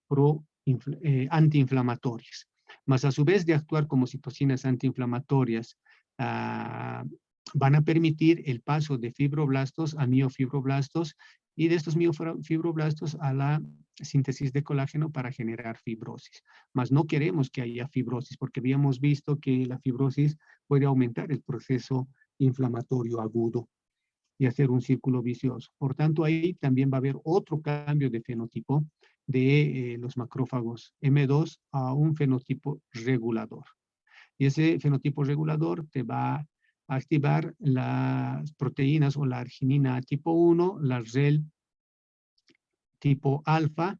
antiinflamatorias. Más a su vez de actuar como citocinas antiinflamatorias, van a permitir el paso de fibroblastos a miofibroblastos y de estos miofibroblastos a la síntesis de colágeno para generar fibrosis. Mas no queremos que haya fibrosis porque habíamos visto que la fibrosis puede aumentar el proceso inflamatorio agudo y hacer un círculo vicioso. Por tanto, ahí también va a haber otro cambio de fenotipo de los macrófagos M2 a un fenotipo regulador. Y ese fenotipo regulador te va a activar las proteínas o la arginina tipo 1, la REL tipo alfa,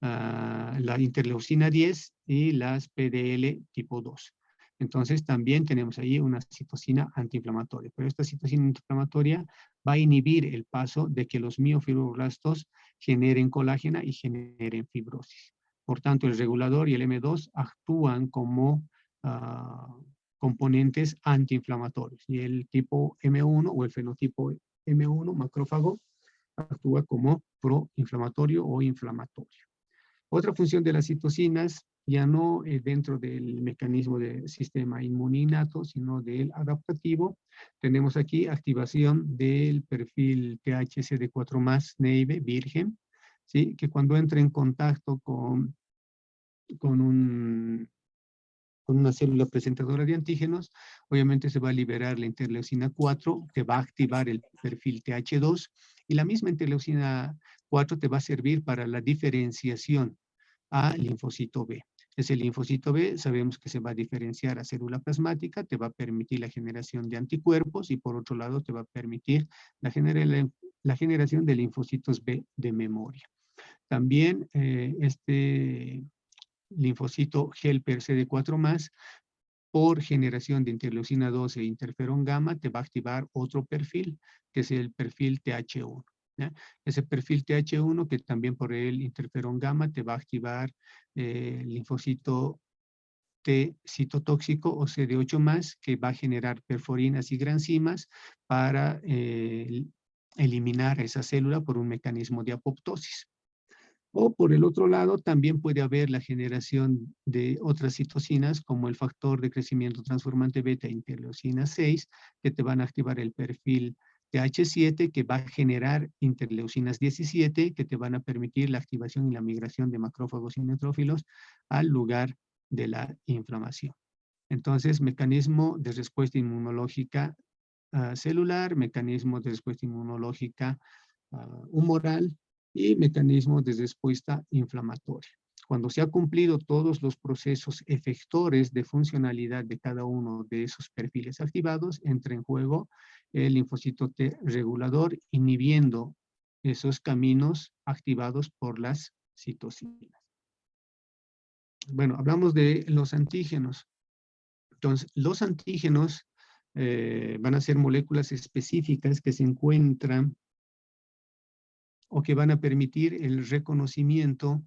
la interleucina 10 y las PDL tipo 2. Entonces también tenemos ahí una citocina antiinflamatoria, pero esta citocina antiinflamatoria va a inhibir el paso de que los miofibroblastos generen colágena y generen fibrosis. Por tanto, el regulador y el M2 actúan como componentes antiinflamatorios y el tipo M1 o el fenotipo M1 macrófago actúa como proinflamatorio o inflamatorio. Otra función de las citocinas, ya no dentro del mecanismo del sistema inmune innato, sino del adaptativo, tenemos aquí activación del perfil THCD4+, NEIVE, virgen, ¿sí? Que cuando entra en contacto con una célula presentadora de antígenos, obviamente se va a liberar la interleucina 4, que va a activar el perfil TH2, y la misma interleucina 4 te va a servir para la diferenciación a linfocito B. Ese linfocito B sabemos que se va a diferenciar a célula plasmática, te va a permitir la generación de anticuerpos y por otro lado te va a permitir la generación de linfocitos B de memoria. También este linfocito helper CD4+, por generación de interleucina 12 e interferón gamma, te va a activar otro perfil, que es el perfil TH1. ¿Ya? Ese perfil TH1, que también por el interferón gamma, te va a activar el linfocito T citotóxico o CD8+, que va a generar perforinas y granzimas para eliminar a esa célula por un mecanismo de apoptosis. O por el otro lado, también puede haber la generación de otras citocinas como el factor de crecimiento transformante beta interleucina 6, que te van a activar el perfil TH7, que va a generar interleucinas 17, que te van a permitir la activación y la migración de macrófagos y neutrófilos al lugar de la inflamación. Entonces, mecanismo de respuesta inmunológica celular, mecanismo de respuesta inmunológica humoral, y mecanismos de respuesta inflamatoria. Cuando se han cumplido todos los procesos efectores de funcionalidad de cada uno de esos perfiles activados, entra en juego el linfocito T regulador, inhibiendo esos caminos activados por las citocinas. Bueno, hablamos de los antígenos. Entonces, los antígenos van a ser moléculas específicas que se encuentran o que van a permitir el reconocimiento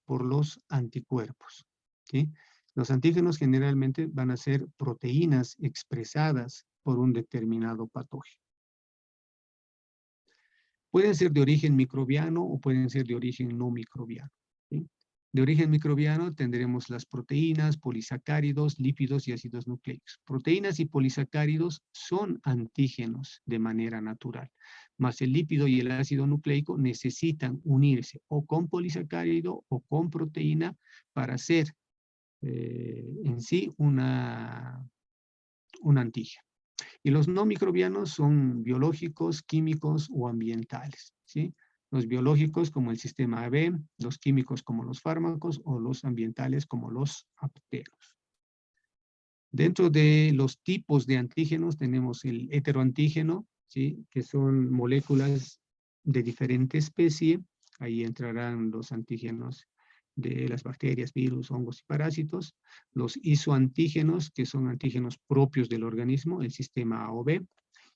por los anticuerpos, ¿sí? Los antígenos generalmente van a ser proteínas expresadas por un determinado patógeno. Pueden ser de origen microbiano o pueden ser de origen no microbiano, ¿sí? De origen microbiano tendremos las proteínas, polisacáridos, lípidos y ácidos nucleicos. Proteínas y polisacáridos son antígenos de manera natural, más el lípido y el ácido nucleico necesitan unirse o con polisacárido o con proteína para hacer en sí un antígeno. Y los no microbianos son biológicos, químicos o ambientales, ¿sí? Los biológicos como el sistema AB, los químicos como los fármacos o los ambientales como los apteros. Dentro de los tipos de antígenos tenemos el heteroantígeno, ¿sí? Que son moléculas de diferente especie. Ahí entrarán los antígenos de las bacterias, virus, hongos y parásitos. Los isoantígenos, que son antígenos propios del organismo, el sistema A o B.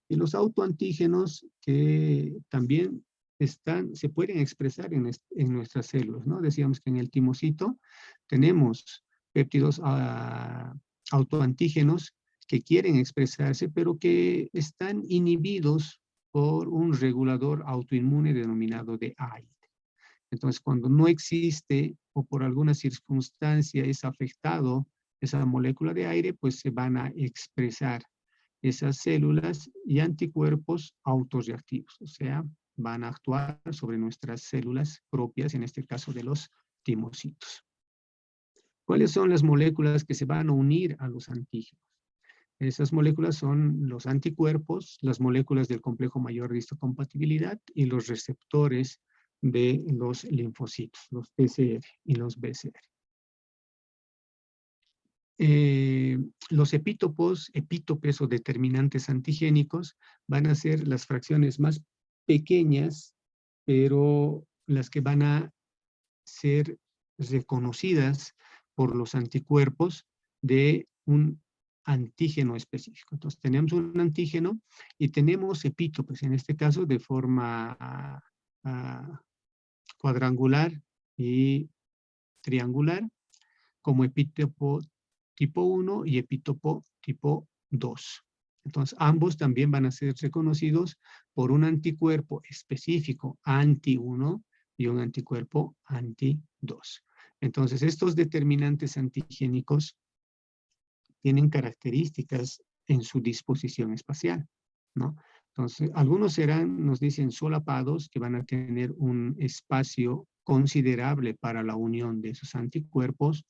Y los autoantígenos que también se pueden expresar en nuestras células, ¿no? Decíamos que en el timocito tenemos péptidos autoantígenos que quieren expresarse, pero que están inhibidos por un regulador autoinmune denominado de AID. Entonces, cuando no existe o por alguna circunstancia es afectado esa molécula de aire, pues se van a expresar esas células y anticuerpos autorreactivos, o sea, van a actuar sobre nuestras células propias, en este caso de los timocitos. ¿Cuáles son las moléculas que se van a unir a los antígenos? Esas moléculas son los anticuerpos, las moléculas del complejo mayor de histocompatibilidad y los receptores de los linfocitos, los TCR y los BCR. Los epítopes o determinantes antigénicos van a ser las fracciones más pequeñas, pero las que van a ser reconocidas por los anticuerpos de un antígeno específico. Entonces tenemos un antígeno y tenemos epítopes, en este caso de forma cuadrangular y triangular, como epítopo tipo 1 y epítopo tipo 2. Entonces, ambos también van a ser reconocidos por un anticuerpo específico anti-1 y un anticuerpo anti-2. Entonces, estos determinantes antigénicos tienen características en su disposición espacial, ¿no? Entonces, algunos nos dicen solapados, que van a tener un espacio considerable para la unión de esos anticuerpos,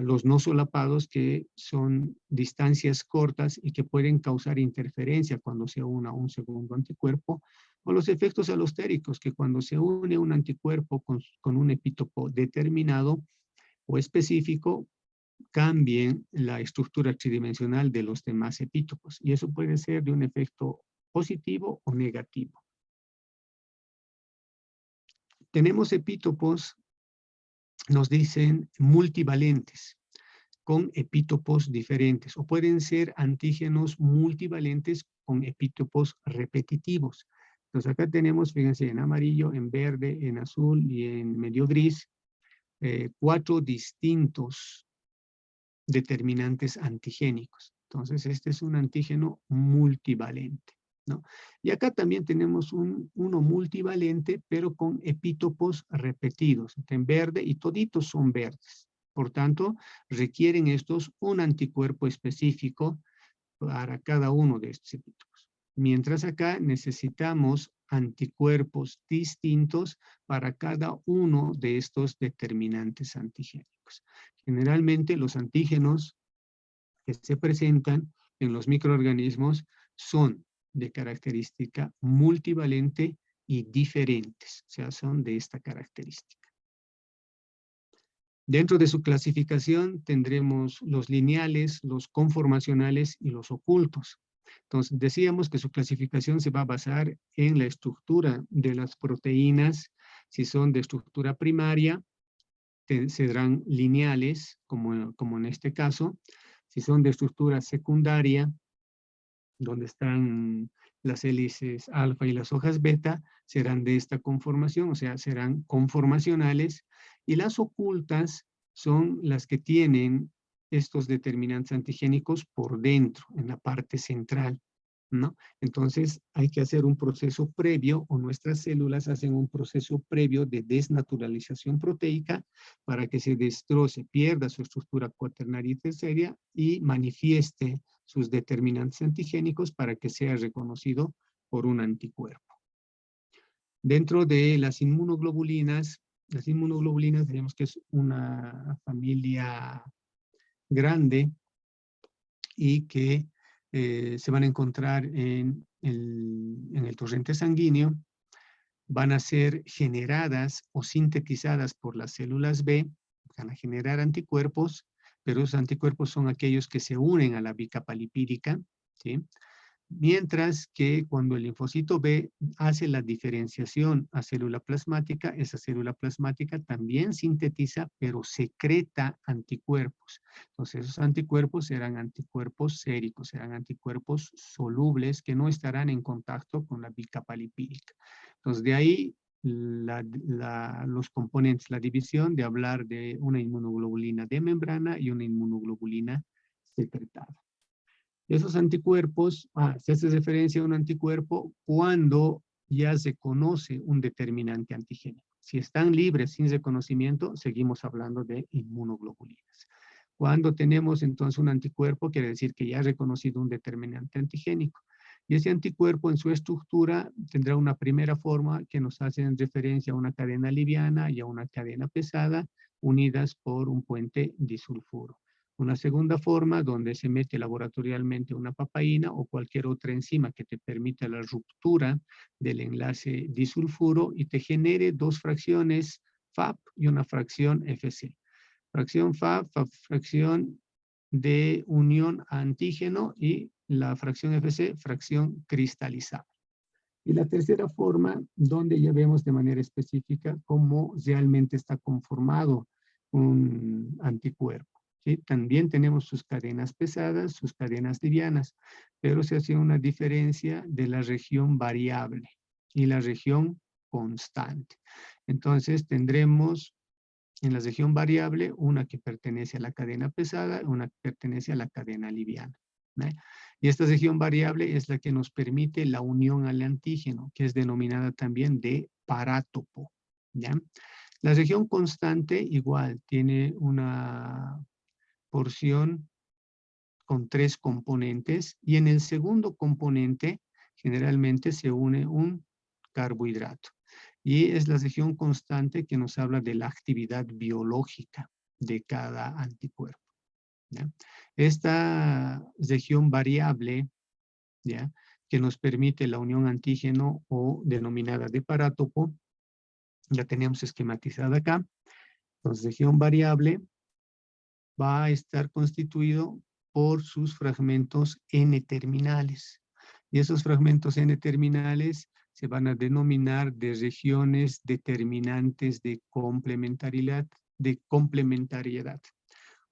los no solapados, que son distancias cortas y que pueden causar interferencia cuando se una un segundo anticuerpo, o los efectos alostéricos, que cuando se une un anticuerpo con un epítopo determinado o específico, cambien la estructura tridimensional de los demás epítopos. Y eso puede ser de un efecto positivo o negativo. Tenemos epítopos, nos dicen multivalentes, con epítopos diferentes, o pueden ser antígenos multivalentes con epítopos repetitivos. Entonces acá tenemos, fíjense, en amarillo, en verde, en azul y en medio gris, 4 distintos determinantes antigénicos. Entonces este es un antígeno multivalente, ¿no? Y acá también tenemos uno multivalente, pero con epítopos repetidos, en verde, y toditos son verdes. Por tanto, requieren estos un anticuerpo específico para cada uno de estos epítopos. Mientras acá necesitamos anticuerpos distintos para cada uno de estos determinantes antigénicos. Generalmente los antígenos que se presentan en los microorganismos son de característica multivalente y diferentes, o sea, son de esta característica. Dentro de su clasificación tendremos los lineales, los conformacionales y los ocultos. Entonces, decíamos que su clasificación se va a basar en la estructura de las proteínas. Si son de estructura primaria, serán lineales, como en este caso. Si son de estructura secundaria, donde están las hélices alfa y las hojas beta, serán de esta conformación, o sea, serán conformacionales, y las ocultas son las que tienen estos determinantes antigénicos por dentro, en la parte central, ¿no? Entonces hay que hacer un proceso previo, o nuestras células hacen un proceso previo de desnaturalización proteica para que se destroce, pierda su estructura cuaternaria y terciaria y manifieste sus determinantes antigénicos para que sea reconocido por un anticuerpo. Dentro de las inmunoglobulinas digamos que es una familia grande y que se van a encontrar en el torrente sanguíneo, van a ser generadas o sintetizadas por las células B, van a generar anticuerpos, pero esos anticuerpos son aquellos que se unen a la bicapa lipídica, ¿sí? Mientras que cuando el linfocito B hace la diferenciación a célula plasmática, esa célula plasmática también sintetiza, pero secreta anticuerpos. Entonces, esos anticuerpos serán anticuerpos séricos, serán anticuerpos solubles que no estarán en contacto con la bicapa lipídica. Entonces, de ahí los componentes, la división de hablar de una inmunoglobulina de membrana y una inmunoglobulina secretada. Esos anticuerpos, se hace referencia a un anticuerpo cuando ya se conoce un determinante antigénico. Si están libres sin reconocimiento, seguimos hablando de inmunoglobulinas. Cuando tenemos entonces un anticuerpo, quiere decir que ya ha reconocido un determinante antigénico. Y ese anticuerpo en su estructura tendrá una primera forma que nos hace referencia a una cadena liviana y a una cadena pesada unidas por un puente disulfuro. Una segunda forma donde se mete laboratorialmente una papaína o cualquier otra enzima que te permita la ruptura del enlace disulfuro y te genere dos fracciones FAP y una fracción FC. Fracción FAP, fracción de unión a antígeno, y la fracción FC, fracción cristalizada. Y la tercera forma, donde ya vemos de manera específica cómo realmente está conformado un anticuerpo. ¿Sí? También tenemos sus cadenas pesadas, sus cadenas livianas, pero se hace una diferencia de la región variable y la región constante. Entonces tendremos en la región variable una que pertenece a la cadena pesada, una que pertenece a la cadena liviana. ¿eh? Y esta región variable es la que nos permite la unión al antígeno, que es denominada también de parátopo. ¿ya? La región constante igual tiene una porción con 3 componentes, y en el segundo componente generalmente se une un carbohidrato. Y es la región constante que nos habla de la actividad biológica de cada anticuerpo. ¿ya? Esta región variable, ¿ya? que nos permite la unión antígeno o denominada de parátopo, la tenemos esquematizada acá. Entonces, región variable va a estar constituido por sus fragmentos N-terminales. Y esos fragmentos N-terminales se van a denominar de regiones determinantes de complementariedad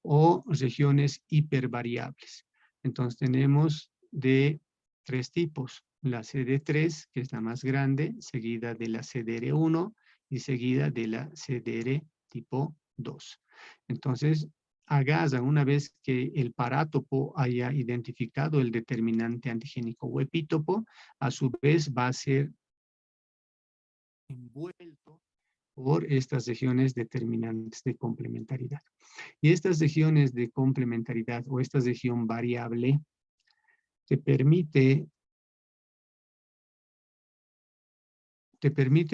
o regiones hipervariables. Entonces tenemos de 3 tipos. La CD3, que es la más grande, seguida de la CDR1 y seguida de la CDR tipo 2. Entonces, agarran, una vez que el parátopo haya identificado el determinante antigénico o epítopo, a su vez va a ser envuelto por estas regiones determinantes de complementariedad. Y estas regiones de complementariedad o esta región variable te permite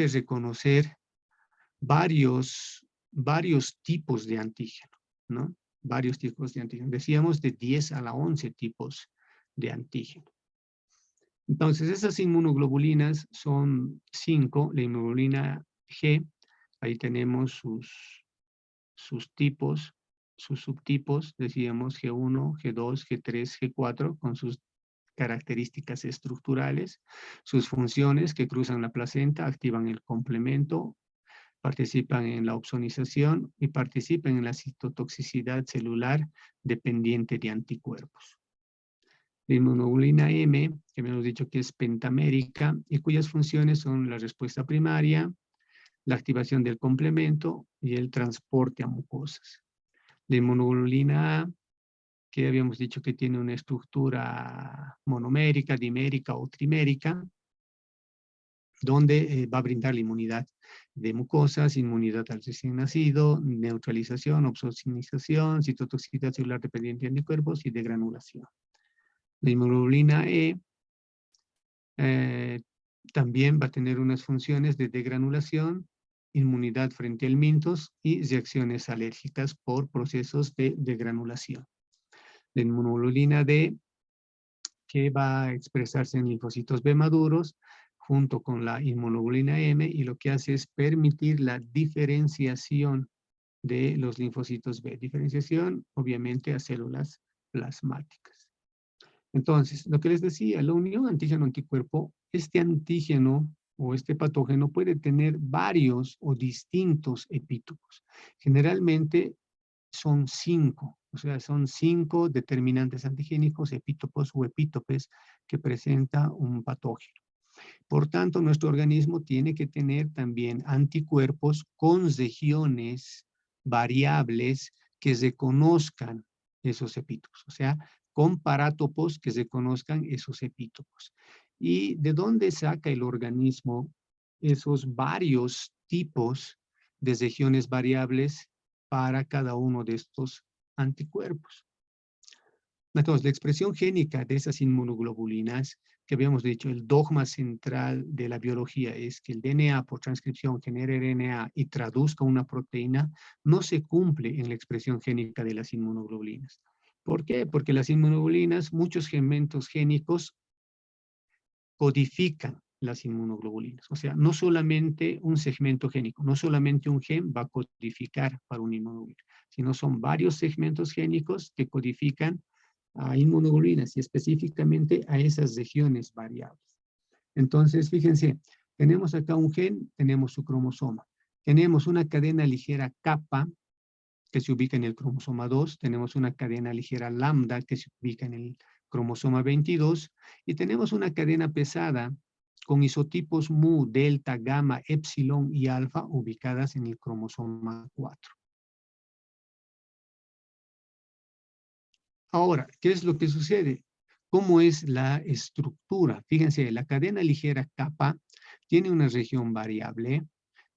reconocer varios tipos de antígeno, ¿no? Varios tipos de antígeno. Decíamos de 10 a la 11 tipos de antígeno. Entonces, esas inmunoglobulinas son 5. La inmunoglobulina G, ahí tenemos sus tipos, sus subtipos, decíamos G1, G2, G3, G4, con sus características estructurales, sus funciones que cruzan la placenta, activan el complemento, participan en la opsonización y participan en la citotoxicidad celular dependiente de anticuerpos. La inmunoglobulina M, que hemos dicho que es pentamérica y cuyas funciones son la respuesta primaria, la activación del complemento y el transporte a mucosas. La inmunoglobulina A, que habíamos dicho que tiene una estructura monomérica, dimérica o trimérica, donde va a brindar la inmunidad de mucosas, inmunidad al recién nacido, neutralización, opsonización, citotoxicidad celular dependiente de anticuerpos y de granulación. La inmunoglobulina E también va a tener unas funciones de degranulación, inmunidad frente al mintos y reacciones alérgicas por procesos de degranulación. La inmunoglobulina D, que va a expresarse en linfocitos B maduros, junto con la inmunoglobulina M, y lo que hace es permitir la diferenciación de los linfocitos B. Diferenciación, obviamente, a células plasmáticas. Entonces, lo que les decía, la unión antígeno-anticuerpo, este antígeno o este patógeno puede tener varios o distintos epítopos. Generalmente son 5, o sea, son 5 determinantes antigénicos, epítopos o epítopes que presenta un patógeno. Por tanto, nuestro organismo tiene que tener también anticuerpos con regiones variables que reconozcan esos epítopos, o sea, con parátopos que reconozcan esos epítopos. ¿Y de dónde saca el organismo esos varios tipos de regiones variables para cada uno de estos anticuerpos? Entonces, la expresión génica de esas inmunoglobulinas, que habíamos dicho, el dogma central de la biología es que el DNA por transcripción genere RNA y traduzca una proteína, no se cumple en la expresión génica de las inmunoglobulinas. ¿Por qué? Porque las inmunoglobulinas, muchos segmentos génicos codifican las inmunoglobulinas. O sea, no solamente un segmento génico, no solamente un gen va a codificar para una inmunoglobulina, sino son varios segmentos génicos que codifican a inmunoglobulinas y específicamente a esas regiones variables. Entonces, fíjense, tenemos acá un gen, tenemos su cromosoma. Tenemos una cadena ligera kappa que se ubica en el cromosoma 2, tenemos una cadena ligera lambda que se ubica en el cromosoma 22 y tenemos una cadena pesada con isotipos mu, delta, gamma, epsilon y alfa ubicadas en el cromosoma 4. Ahora, ¿qué es lo que sucede? ¿Cómo es la estructura? Fíjense, la cadena ligera kappa tiene una región variable,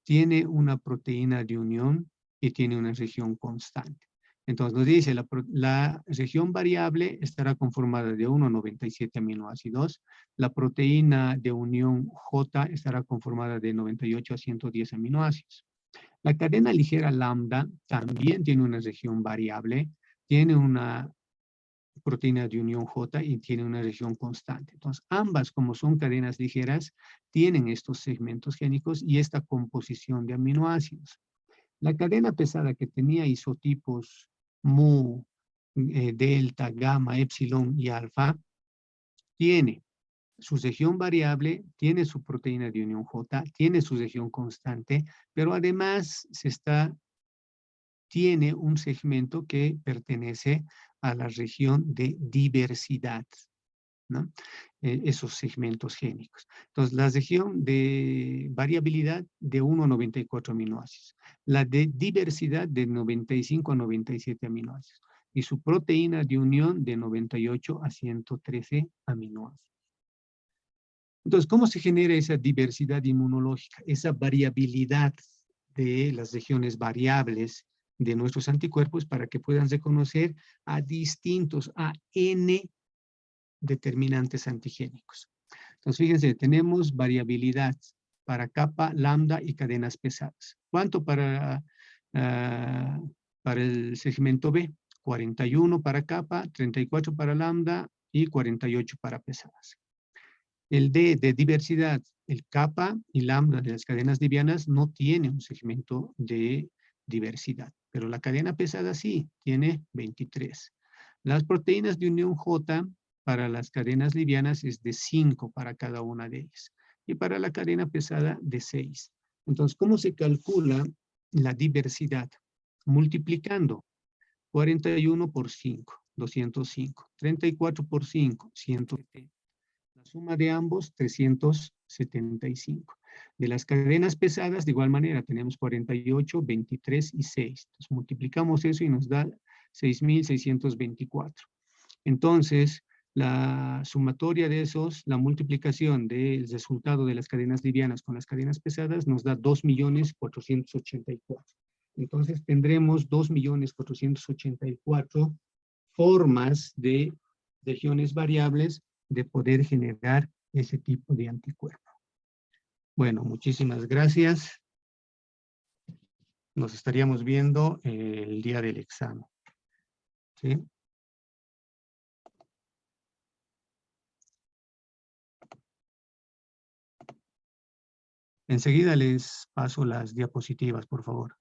tiene una proteína de unión y tiene una región constante. Entonces nos dice, la región variable estará conformada de 1 a 97 aminoácidos, la proteína de unión J estará conformada de 98 a 110 aminoácidos. La cadena ligera lambda también tiene una región variable, tiene una proteína de unión J y tiene una región constante. Entonces, ambas, como son cadenas ligeras, tienen estos segmentos génicos y esta composición de aminoácidos. La cadena pesada que tenía isotipos mu, delta, gamma, epsilon y alfa, tiene su región variable, tiene su proteína de unión J, tiene su región constante, pero además tiene un segmento que pertenece a la región de diversidad, ¿no? Esos segmentos génicos. Entonces, la región de variabilidad de 1 a 94 aminoácidos, la de diversidad de 95 a 97 aminoácidos y su proteína de unión de 98 a 113 aminoácidos. Entonces, ¿cómo se genera esa diversidad inmunológica, esa variabilidad de las regiones variables de nuestros anticuerpos para que puedan reconocer a N determinantes antigénicos? Entonces, fíjense, tenemos variabilidad para kappa, lambda y cadenas pesadas. ¿Cuánto para el segmento B? 41 para kappa, 34 para lambda y 48 para pesadas. El D de diversidad, el kappa y lambda de las cadenas livianas no tiene un segmento de diversidad, pero la cadena pesada sí, tiene 23. Las proteínas de unión J para las cadenas livianas es de 5 para cada una de ellas. Y para la cadena pesada de 6. Entonces, ¿cómo se calcula la diversidad? Multiplicando 41 por 5, 205. 34 por 5, 170. La suma de ambos, 375. De las cadenas pesadas, de igual manera, tenemos 48, 23 y 6. Entonces, multiplicamos eso y nos da 6.624. Entonces, la sumatoria de esos, la multiplicación del resultado de las cadenas livianas con las cadenas pesadas nos da 2.484. Entonces, tendremos 2.484 formas de regiones variables de poder generar ese tipo de anticuerpo. Bueno, muchísimas gracias. Nos estaríamos viendo el día del examen. ¿Sí? Enseguida les paso las diapositivas, por favor.